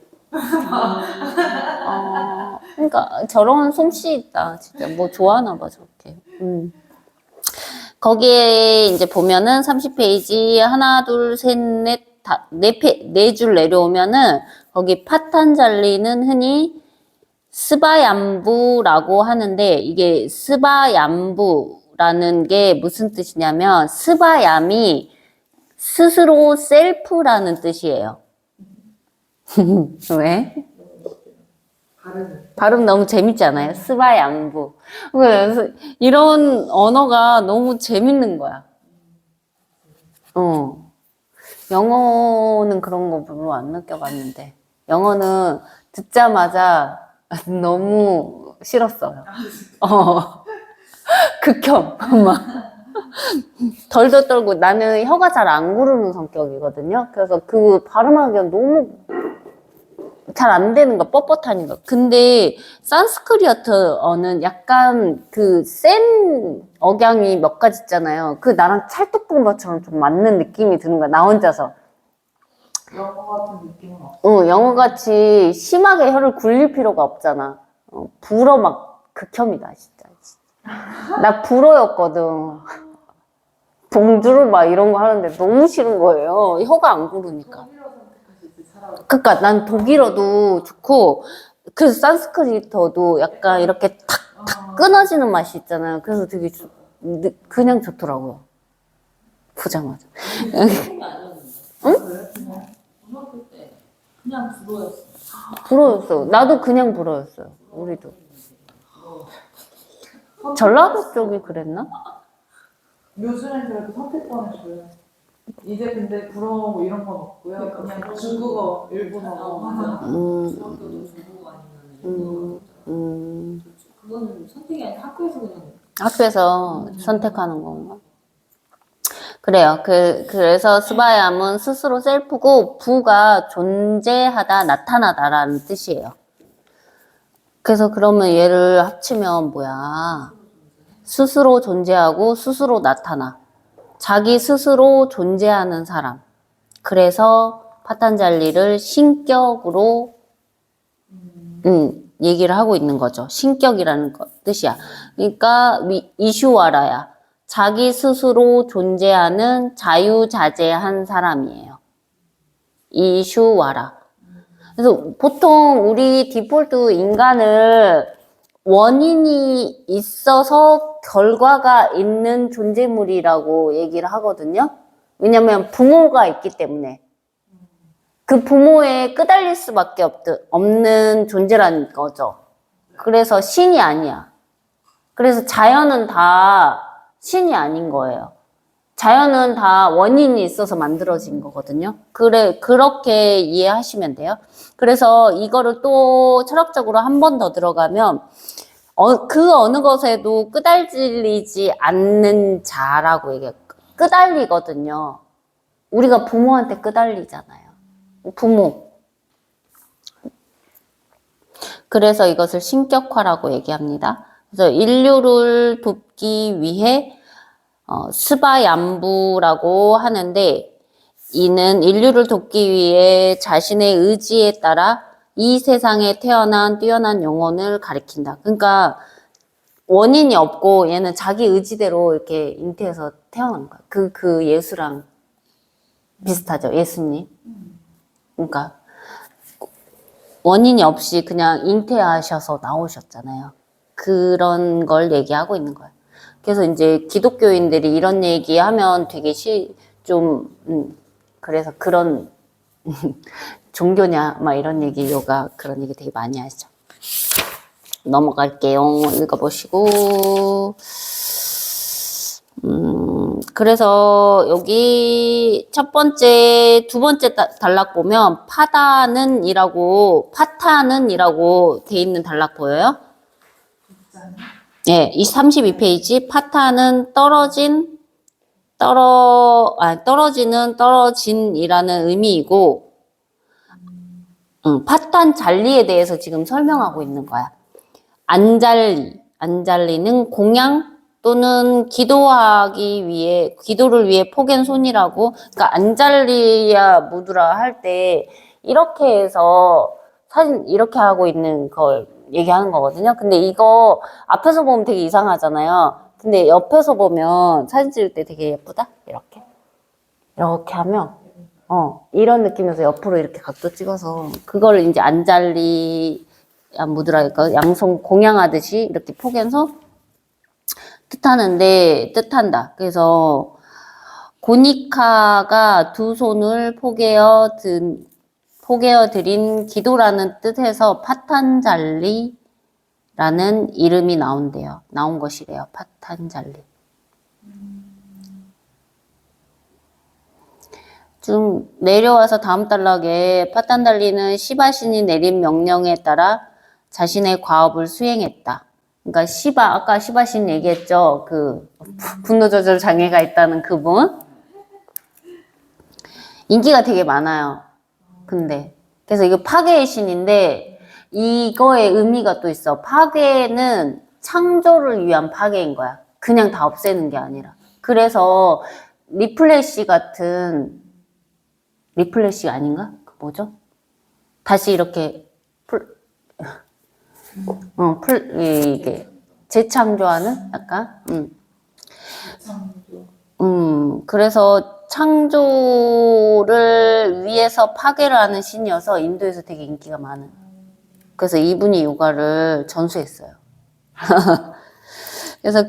그러니까 저런 솜씨 있다. 진짜 뭐 좋아하나 봐, 저렇게. 거기에 이제 보면은 30페이지 하나, 둘, 셋, 넷, 네 줄 내려오면은 거기 파탄잘리는 흔히 스바얌부라고 하는데 이게 스바얌부라는 게 무슨 뜻이냐면 스바얌이 스스로 셀프라는 뜻이에요. 왜? 발음 너무 재밌지 않아요? 스바양부. 그래서 이런 언어가 너무 재밌는 거야. 영어는 그런 거 별로 안 느껴봤는데 영어는 듣자마자 너무 싫었어요. 극혐. 막 덜덜 떨고 나는 혀가 잘 안 구르는 성격이거든요. 그래서 그 발음하기가 너무 잘 안 되는 거, 뻣뻣하니까. 근데 산스크리트어는 약간 그 센 억양이 몇 가지 있잖아요. 그 나랑 찰떡궁합처럼 좀 맞는 느낌이 드는 거야. 나 혼자서. 영어 같은 느낌은 없어. 영어같이 심하게 혀를 굴릴 필요가 없잖아. 불어 막 극혐이다, 진짜. 나 불어였거든. 봉주르 막 이런 거 하는데 너무 싫은 거예요. 혀가 안 구르니까. 그러니까 난 독일어도 좋고 그래서 산스크리트어도 약간 이렇게 탁탁 끊어지는 맛이 있잖아요. 그래서 되게 그냥 좋더라고요. 보자마자. 응? 고등학교 때 그냥 불어였어. 불어였어. 나도 그냥 불어였어요. 우리도. 전라도 쪽이 그랬나? 요즘엔 그래도 선택권을 줘요. 이제 근데 불어 뭐 이런 건 없고요. 그냥 중국어, 일본어. 중학교도 중국어 아니면 일본어. 그거는 선택이 아니라 학교에서 그냥 학교에서 선택하는 건가? 그래요. 그래서 스바얌은 스스로 셀프고 부가 존재하다, 나타나다라는 뜻이에요. 그래서 그러면 얘를 합치면 뭐야? 스스로 존재하고 스스로 나타나. 자기 스스로 존재하는 사람. 그래서 파탄잘리를 신격으로 얘기를 하고 있는 거죠. 신격이라는 뜻이야. 그러니까 이슈와라야. 자기 스스로 존재하는 자유자재한 사람이에요. 이슈와라. 그래서 보통 우리 디폴트 인간을 원인이 있어서 결과가 있는 존재물이라고 얘기를 하거든요. 왜냐면 부모가 있기 때문에. 그 부모에 끄달릴 수밖에 없는 존재라는 거죠. 그래서 신이 아니야. 그래서 자연은 다 신이 아닌 거예요. 자연은 다 원인이 있어서 만들어진 거거든요. 그렇게 이해하시면 돼요. 그래서 이거를 또 철학적으로 한 번 더 들어가면, 그 어느 것에도 끄달리지 않는 자라고 얘기해요. 끄달리거든요. 우리가 부모한테 끄달리잖아요. 부모. 그래서 이것을 신격화라고 얘기합니다. 그래서 인류를 돕기 위해 스바얌부라고 하는데 이는 인류를 돕기 위해 자신의 의지에 따라 이 세상에 태어난 뛰어난 영혼을 가리킨다. 그러니까 원인이 없고 얘는 자기 의지대로 이렇게 잉태해서 태어난 거야. 그 예수랑 비슷하죠. 예수님. 그러니까 원인이 없이 그냥 잉태하셔서 나오셨잖아요. 그런 걸 얘기하고 있는 거예요. 그래서 이제 기독교인들이 이런 얘기하면 되게 그래서 그런 종교냐 막 이런 얘기 요가 그런 얘기 되게 많이 하죠. 넘어갈게요. 읽어보시고 그래서 여기 두 번째 단락 보면 파타는이라고 돼 있는 단락 보여요? 예, 이 32페이지 파타는 떨어지는, 떨어진이라는 의미이고, 파탄 잘리에 대해서 지금 설명하고 있는 거야. 안잘리는 공양 또는 기도를 위해 포갠 손이라고. 그러니까 안잘리야 무드라 할 때 이렇게 해서 사진 이렇게 하고 있는 걸 얘기하는 거거든요. 근데 이거 앞에서 보면 되게 이상하잖아요. 근데 옆에서 보면 사진 찍을 때 되게 예쁘다? 이렇게 하면 이런 느낌에서 옆으로 이렇게 각도 찍어서 그거를 이제 안잘리 무드라니까 양손 공양하듯이 이렇게 포개서 뜻한다. 그래서 고니카가 두 손을 포개어 드린 기도라는 뜻에서 파탄잘리라는 이름이 나온 것이래요. 파탄잘리. 좀 내려와서 다음 단락에 파탄잘리는 시바신이 내린 명령에 따라 자신의 과업을 수행했다. 그러니까 아까 시바신 얘기했죠. 그 분노 조절 장애가 있다는 그분. 인기가 되게 많아요. 근데 그래서 이거 파괴의 신인데 이거의 의미가 또 있어. 파괴는 창조를 위한 파괴인 거야. 그냥 다 없애는 게 아니라. 그래서 리플래시가 아닌가? 그 뭐죠? 다시 이렇게 이게 재창조하는 약간 그래서 창조를 위해서 파괴를 하는 신이어서 인도에서 되게 인기가 많은. 그래서 이분이 요가를 전수했어요. 그래서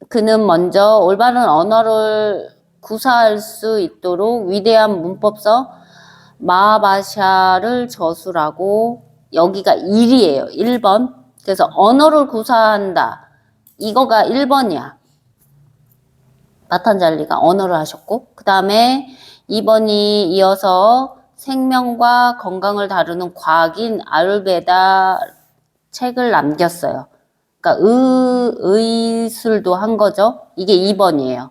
그는 먼저 올바른 언어를 구사할 수 있도록 위대한 문법서 마하바샤를 저술하고, 여기가 1이에요. 1번. 그래서 언어를 구사한다. 이거가 1번이야. 파탄잘리가 언어를 하셨고, 그 다음에 2번이 이어서 생명과 건강을 다루는 과학인 아율베다 책을 남겼어요. 그러니까 의술도 한 거죠. 이게 2번이에요.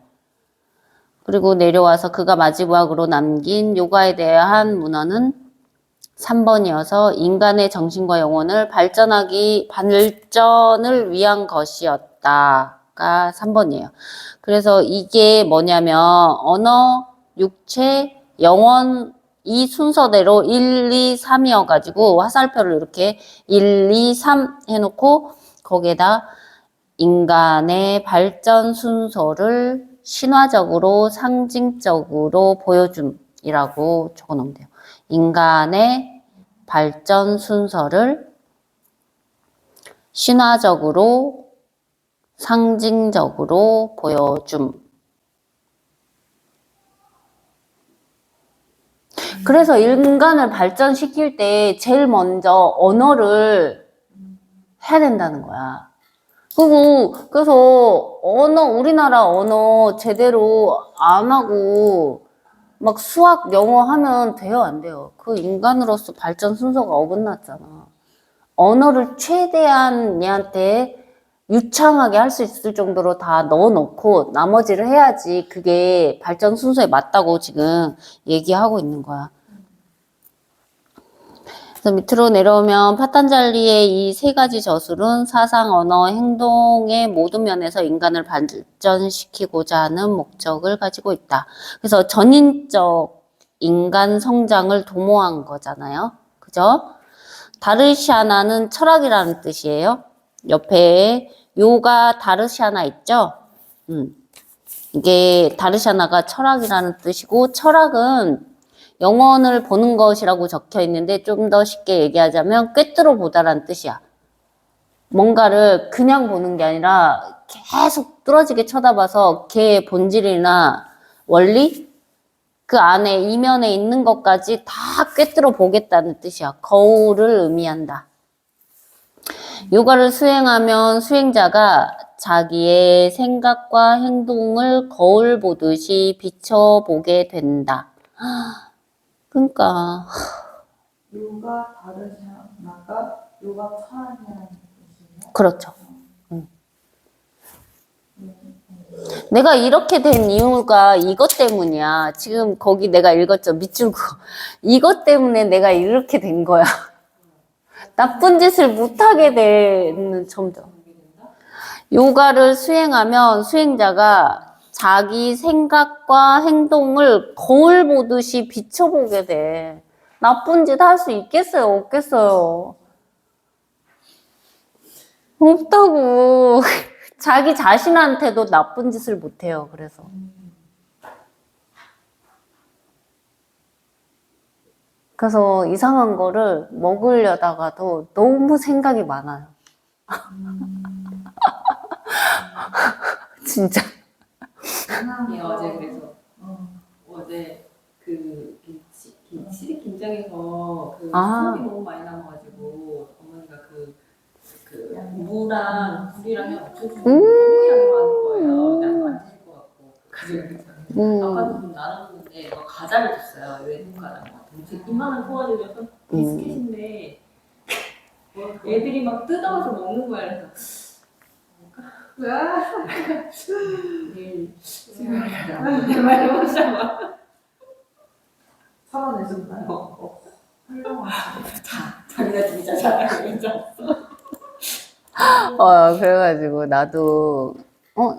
그리고 내려와서 그가 마지막으로 남긴 요가에 대한 문헌은 3번이어서 인간의 정신과 영혼을 발전을 위한 것이었다가 3번이에요. 그래서 이게 뭐냐면 언어, 육체, 영혼 이 순서대로 1, 2, 3이어가지고 화살표를 이렇게 1, 2, 3 해놓고 거기에다 인간의 발전 순서를 신화적으로 상징적으로 보여줌이라고 적어놓으면 돼요. 인간의 발전 순서를 신화적으로 상징적으로 보여줌. 그래서 인간을 발전시킬 때 제일 먼저 언어를 해야 된다는 거야. 그래서 우리나라 언어 제대로 안 하고 막 수학, 영어 하면 돼요, 안 돼요? 그 인간으로서 발전 순서가 어긋났잖아. 언어를 최대한 얘한테 유창하게 할 수 있을 정도로 다 넣어놓고 나머지를 해야지 그게 발전 순서에 맞다고 지금 얘기하고 있는 거야. 그래서 밑으로 내려오면 파탄잘리의 이 세 가지 저술은 사상, 언어, 행동의 모든 면에서 인간을 발전시키고자 하는 목적을 가지고 있다. 그래서 전인적 인간 성장을 도모한 거잖아요. 그죠? 다르샤나는 철학이라는 뜻이에요. 옆에 요가 다르샤나 있죠? 이게 다르샤나가 철학이라는 뜻이고, 철학은 영혼을 보는 것이라고 적혀 있는데 좀 더 쉽게 얘기하자면 꿰뚫어 보다라는 뜻이야. 뭔가를 그냥 보는 게 아니라 계속 뚫어지게 쳐다봐서 걔의 본질이나 원리, 그 안에 이면에 있는 것까지 다 꿰뚫어 보겠다는 뜻이야. 거울을 의미한다. 요가를 수행하면 수행자가 자기의 생각과 행동을 거울 보듯이 비춰보게 된다. 그러니까 요가 다르샤나가 요가 철학이라는 뜻이에요? 그렇죠. 내가 이렇게 된 이유가 이것 때문이야. 지금 거기 내가 읽었죠. 밑줄 그어. 이것 때문에 내가 이렇게 된 거야. 나쁜 짓을 못하게 되는 점점. 요가를 수행하면 수행자가 자기 생각과 행동을 거울 보듯이 비춰보게 돼. 나쁜 짓 할 수 있겠어요? 없겠어요? 없다고. 자기 자신한테도 나쁜 짓을 못해요. 그래서. 그래서 이상한 거를 먹으려다가도 너무 생각이 많아요. 진짜. 예, 어제 그래서 어제 그 김치 김장에서 그 수압이 너무 많이 남아가지고 어머니가 그 무랑 굴이랑 해가지고 너무 양이 많은 거예요. 나도 안 드실 것 같고 그래서 아까도 좀 나눴는데 막 과자를 줬어요. 외국 과자 엄청 이만한 통화들이어서 비스킷인데 애들이 막 뜯어서 먹는 거야. 그래서 내일 집에 말이 오잖아. 살아내셨나요? 자기가 진짜 잘하고 괜찮았어. 그래가지고 나도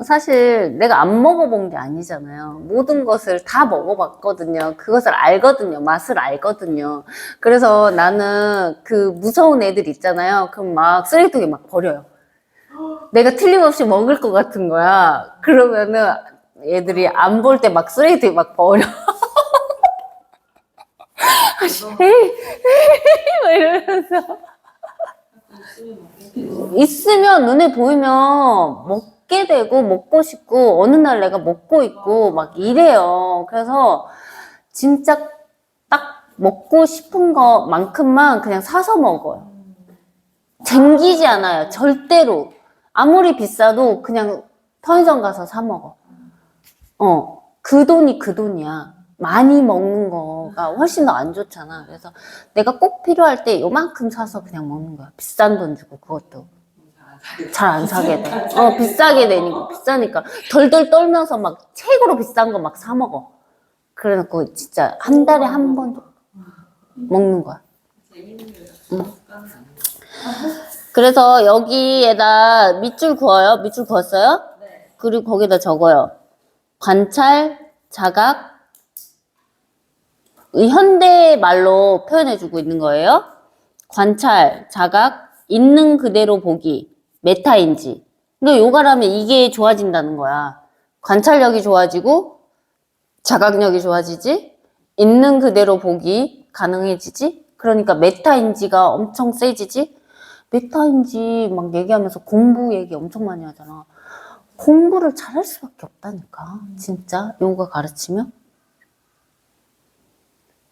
사실 내가 안 먹어본 게 아니잖아요. 모든 것을 다 먹어봤거든요. 그것을 알거든요. 맛을 알거든요. 그래서 나는 그 무서운 애들 있잖아요. 그럼 막 쓰레기통에 막 버려요. 내가 틀림없이 먹을 것 같은 거야. 그러면은 애들이 안 볼 때 막 쓰레기통에 막 버려. 에이, 막 이러면서. 있으면 눈에 보이면 먹게 되고 먹고 싶고 어느 날 내가 먹고 있고 막 이래요. 그래서 진짜 딱 먹고 싶은 것만큼만 그냥 사서 먹어요. 쟁기지 않아요. 절대로. 아무리 비싸도 그냥 편의점 가서 사 먹어. 그 돈이 그 돈이야. 많이 먹는 거가 훨씬 더 안 좋잖아. 그래서 내가 꼭 필요할 때 요만큼 사서 그냥 먹는 거야. 비싼 돈 주고 그것도. 잘 안 사게 돼. 비싸게 되니까. 비싸니까. 덜덜 떨면서 막 책으로 비싼 거 막 사 먹어. 그래놓고 진짜 한 달에 한 번 먹는 거야. 그래서 여기에다 밑줄 그어요. 밑줄 그었어요? 네. 그리고 거기다 적어요. 관찰, 자각, 현대 말로 표현해주고 있는 거예요. 관찰, 자각, 있는 그대로 보기, 메타인지. 그러니까 요가라면 이게 좋아진다는 거야. 관찰력이 좋아지고, 자각력이 좋아지지, 있는 그대로 보기 가능해지지, 그러니까 메타인지가 엄청 세지지. 메타인지 막 얘기하면서 공부 얘기 엄청 많이 하잖아. 공부를 잘할 수밖에 없다니까. 진짜 요가 가르치면.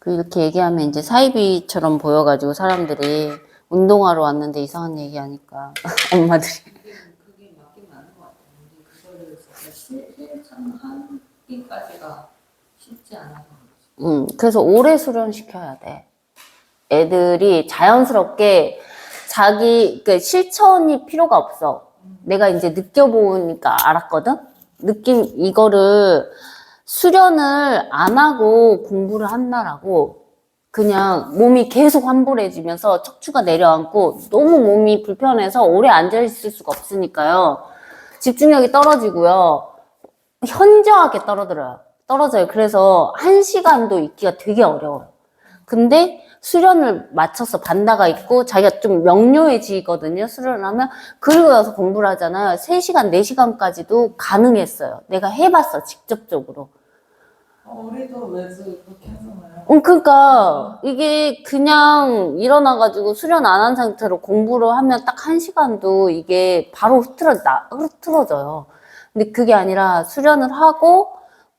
이렇게 얘기하면 이제 사이비처럼 보여가지고 사람들이 운동하러 왔는데 이상한 얘기하니까 엄마들이. 그게 맞긴 맞는 것 같아요. 근데 그거를 진짜 실천하기까지가 쉽지 않아서. 그래서 오래 수련시켜야 돼. 애들이 자연스럽게 그 실천이 필요가 없어. 내가 이제 느껴보니까 알았거든? 이거를 수련을 안 하고 공부를 한다라고 그냥 몸이 계속 환불해지면서 척추가 내려앉고 너무 몸이 불편해서 오래 앉아있을 수가 없으니까요. 집중력이 떨어지고요. 현저하게 떨어져요. 그래서 1시간도 있기가 되게 어려워요. 근데 수련을 마쳐서 반다가 있고 자기가 좀 명료해지거든요. 수련을 하면. 그리고 나서 공부를 하잖아요. 3시간, 4시간까지도 가능했어요. 내가 해봤어. 직접적으로. 우리도 매주 그렇게 하잖아요. 그러니까 이게 그냥 일어나가지고 수련 안 한 상태로 공부를 하면 딱 1시간도 이게 바로 흐트러져요. 근데 그게 아니라 수련을 하고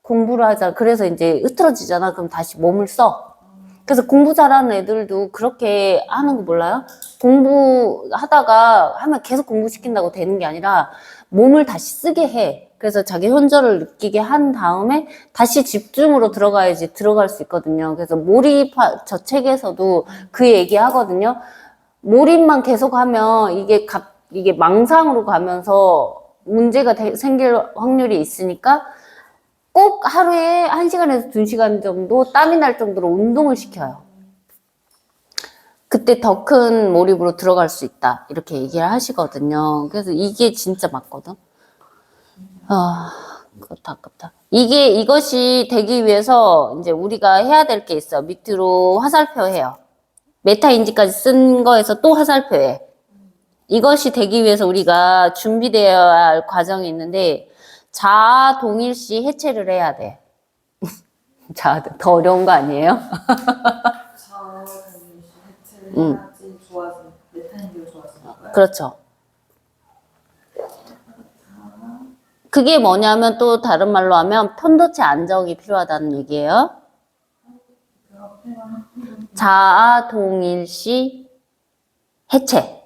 공부를 하자. 그래서 이제 흐트러지잖아. 그럼 다시 몸을 써. 그래서 공부 잘하는 애들도 그렇게 하는 거 몰라요? 공부하다가 하면 계속 공부시킨다고 되는 게 아니라 몸을 다시 쓰게 해. 그래서 자기 현저를 느끼게 한 다음에 다시 집중으로 들어가야지 들어갈 수 있거든요. 그래서 저 책에서도 그 얘기 하거든요. 몰입만 계속 하면 이게 망상으로 가면서 문제가 생길 확률이 있으니까 꼭 하루에 1시간에서 2시간 정도 땀이 날 정도로 운동을 시켜요. 그때 더 큰 몰입으로 들어갈 수 있다. 이렇게 얘기를 하시거든요. 그래서 이게 진짜 맞거든. 그렇다, 아깝다. 이것이 되기 위해서 이제 우리가 해야 될 게 있어. 밑으로 화살표 해요. 메타인지까지 쓴 거에서 또 화살표 해. 이것이 되기 위해서 우리가 준비되어야 할 과정이 있는데, 자아 동일시 해체를 해야 돼. 자, 더 어려운 거 아니에요? 자아동일시 해체를 해야지 좋아진 메타인지가 좋아지는 거야? 그렇죠. 그게 뭐냐면 또 다른 말로 하면 편도체 안정이 필요하다는 얘기예요. 자아 동일시 해체.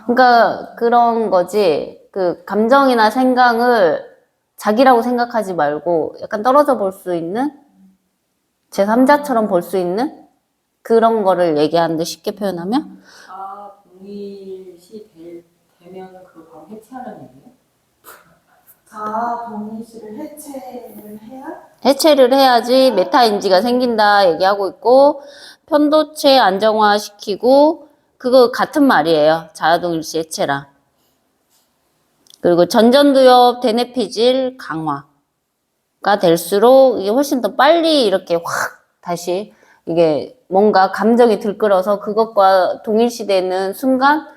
그러니까 그런 거지. 그 감정이나 생각을 자기라고 생각하지 말고 약간 떨어져 볼 수 있는 제3자처럼 볼 수 있는 그런 거를 얘기하는데 쉽게 표현하면 동일시 되면 그걸 바로 해체하라는 얘기예요? 자아동일시를 해체를 해야? 해체를 해야지 메타인지가 생긴다 얘기하고 있고 편도체 안정화 시키고 그거 같은 말이에요. 자아동일시 해체랑. 그리고 전전두엽 대뇌피질 강화가 될수록 이게 훨씬 더 빨리 이렇게 확 다시 이게 뭔가 감정이 들끓어서 그것과 동일시되는 순간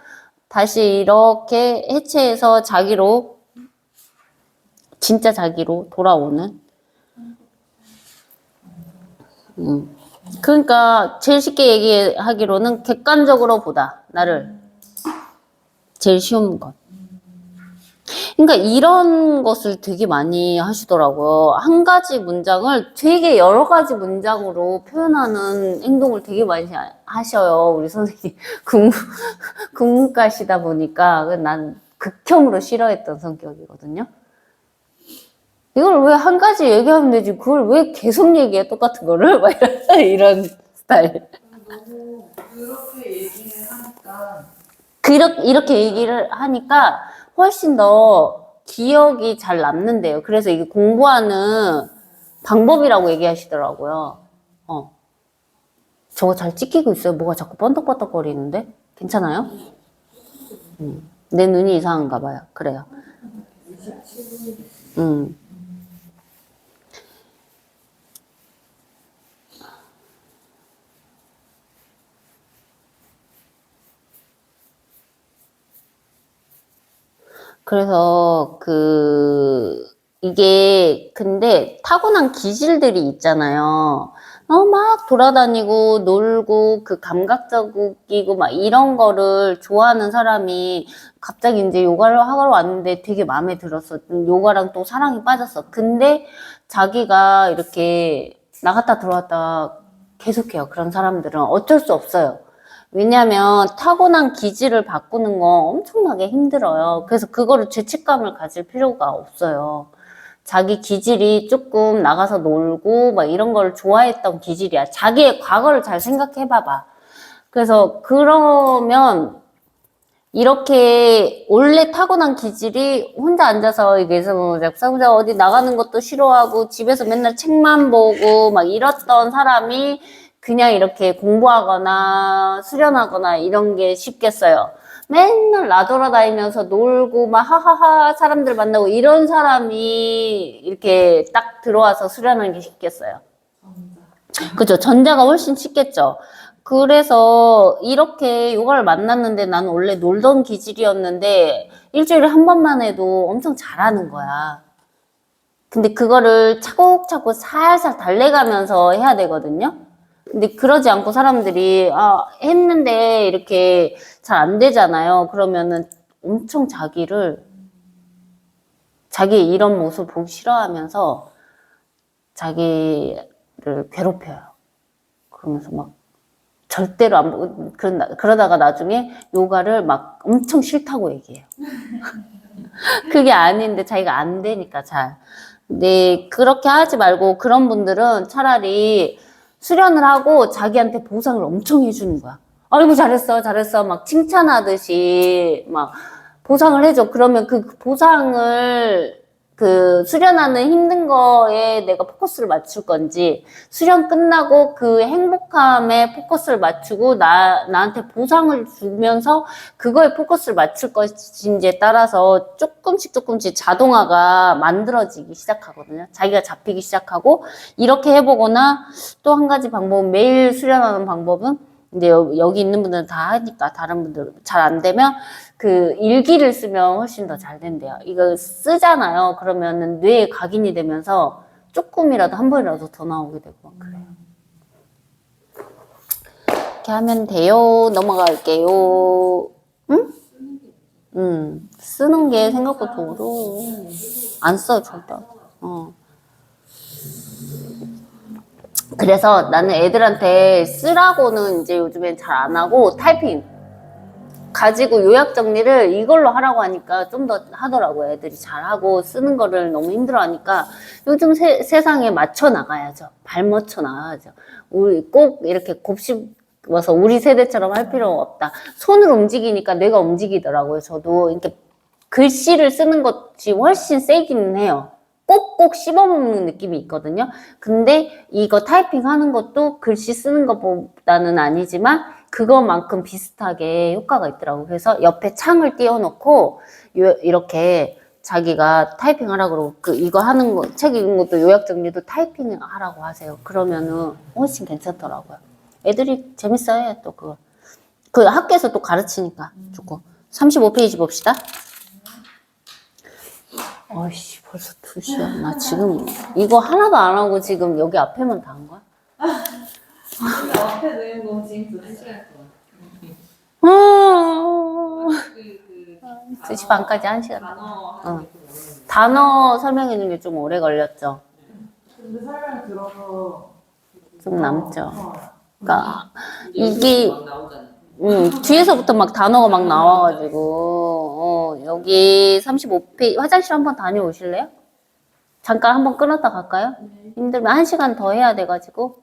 다시 이렇게 해체해서 자기로 진짜 자기로 돌아오는. 그러니까 제일 쉽게 얘기하기로는 객관적으로 보다 나를 제일 쉬운 것. 그러니까 이런 것을 되게 많이 하시더라고요. 한 가지 문장을 되게 여러 가지 문장으로 표현하는 행동을 되게 많이 하셔요. 우리 선생님 국문과시다 보니까 난 극혐으로 싫어했던 성격이거든요. 이걸 왜 한 가지 얘기하면 되지? 그걸 왜 계속 얘기해? 똑같은 거를? 막 이런 스타일. 너무 그렇게 얘기를 하니까 이렇게 얘기를 하니까 훨씬 더 기억이 잘 남는데요. 그래서 이게 공부하는 방법이라고 얘기하시더라고요. 저거 잘 찍히고 있어요. 뭐가 자꾸 번덕번덕거리는데? 괜찮아요? 내 눈이 이상한가 봐요. 그래요. 그래서 이게 근데 타고난 기질들이 있잖아요. 막 돌아다니고 놀고 그 감각적이고 막 이런 거를 좋아하는 사람이 갑자기 이제 요가를 하러 왔는데 되게 마음에 들었어. 요가랑 또 사랑이 빠졌어. 근데 자기가 이렇게 나갔다 들어왔다 계속해요. 그런 사람들은 어쩔 수 없어요. 왜냐면 타고난 기질을 바꾸는 거 엄청나게 힘들어요. 그래서 그거를 죄책감을 가질 필요가 없어요. 자기 기질이 조금 나가서 놀고 막 이런 걸 좋아했던 기질이야. 자기의 과거를 잘 생각해 봐봐. 그래서 그러면 이렇게 원래 타고난 기질이 혼자 앉아서 이게서 작사부자 어디 나가는 것도 싫어하고 집에서 맨날 책만 보고 막 이랬던 사람이 그냥 이렇게 공부하거나 수련하거나 이런 게 쉽겠어요. 맨날 나돌아다니면서 놀고 막 하하하 사람들 만나고 이런 사람이 이렇게 딱 들어와서 수련하는 게 쉽겠어요. 그죠? 전자가 훨씬 쉽겠죠. 그래서 이렇게 요가를 만났는데 나는 원래 놀던 기질이었는데 일주일에 한 번만 해도 엄청 잘하는 거야. 근데 그거를 차곡차곡 살살 달래가면서 해야 되거든요. 근데 그러지 않고 사람들이 했는데 이렇게 잘 안 되잖아요. 그러면은 엄청 자기의 이런 모습 보기 싫어하면서 자기를 괴롭혀요. 그러면서 막 절대로 안 보고 그러다가 나중에 요가를 막 엄청 싫다고 얘기해요. 그게 아닌데 자기가 안 되니까 잘. 근데 그렇게 하지 말고 그런 분들은 차라리 수련을 하고 자기한테 보상을 엄청 해주는 거야. 아이고 잘했어 막 칭찬하듯이 막 보상을 해줘. 그러면 그 보상을 그 수련하는 힘든 거에 내가 포커스를 맞출 건지, 수련 끝나고 그 행복함에 포커스를 맞추고 나한테 보상을 주면서 그거에 포커스를 맞출 것인지에 따라서 조금씩 자동화가 만들어지기 시작하거든요. 자기가 잡히기 시작하고, 이렇게 해보거나 또 한 가지 방법은, 매일 수련하는 방법은 이제 여기 있는 분들은 다 하니까 다른 분들 잘 안 되면 그 일기를 쓰면 훨씬 더 잘 된대요. 이거 쓰잖아요. 그러면은 뇌에 각인이 되면서 조금이라도 한 번이라도 더 나오게 되고 막 그래요. 이렇게 하면 돼요. 넘어갈게요. 응? 쓰는 게 생각보다 어려워. 안 써, 절대. 그래서 나는 애들한테 쓰라고는 이제 요즘엔 잘 안 하고 타이핑 가지고 요약 정리를 이걸로 하라고 하니까 좀 더 하더라고요. 애들이 잘하고 쓰는 거를 너무 힘들어 하니까 요즘 세상에 맞춰 나가야죠. 발맞춰 나가야죠. 우리 꼭 이렇게 곱씹어서 우리 세대처럼 할 필요가 없다. 손을 움직이니까 뇌가 움직이더라고요. 저도 이렇게 글씨를 쓰는 것이 훨씬 세기는 해요. 꼭꼭 씹어먹는 느낌이 있거든요. 근데 이거 타이핑 하는 것도 글씨 쓰는 것보다는 아니지만 그거만큼 비슷하게 효과가 있더라고요. 그래서 옆에 창을 띄워놓고 이렇게 자기가 타이핑 하라고 그러고 이거 하는 거, 책 읽는 것도 요약 정리도 타이핑 하라고 하세요. 그러면은 훨씬 괜찮더라고요. 애들이 재밌어요, 또 그거. 그 학교에서 또 가르치니까 좋고. 35페이지 봅시다. 어이씨, 벌써 2시야. 나 지금 이거 하나도 안 하고 지금 여기 앞에만 다 한 거야? 근데 앞에 넣은 거 지금 1시간 동안. 2시 반까지 1시간. 단어 어. 단어 설명해주는 게 좀 오래 걸렸죠. 근데 설명 들어서 좀 남죠. 어. 그러니까 이게 막 나오잖아요. 뒤에서부터 막 단어가 막 나와가지고 여기 35페이지 화장실 한번 다녀오실래요? 잠깐 한번 끊었다 갈까요? 힘들면 1시간 더 해야 돼가지고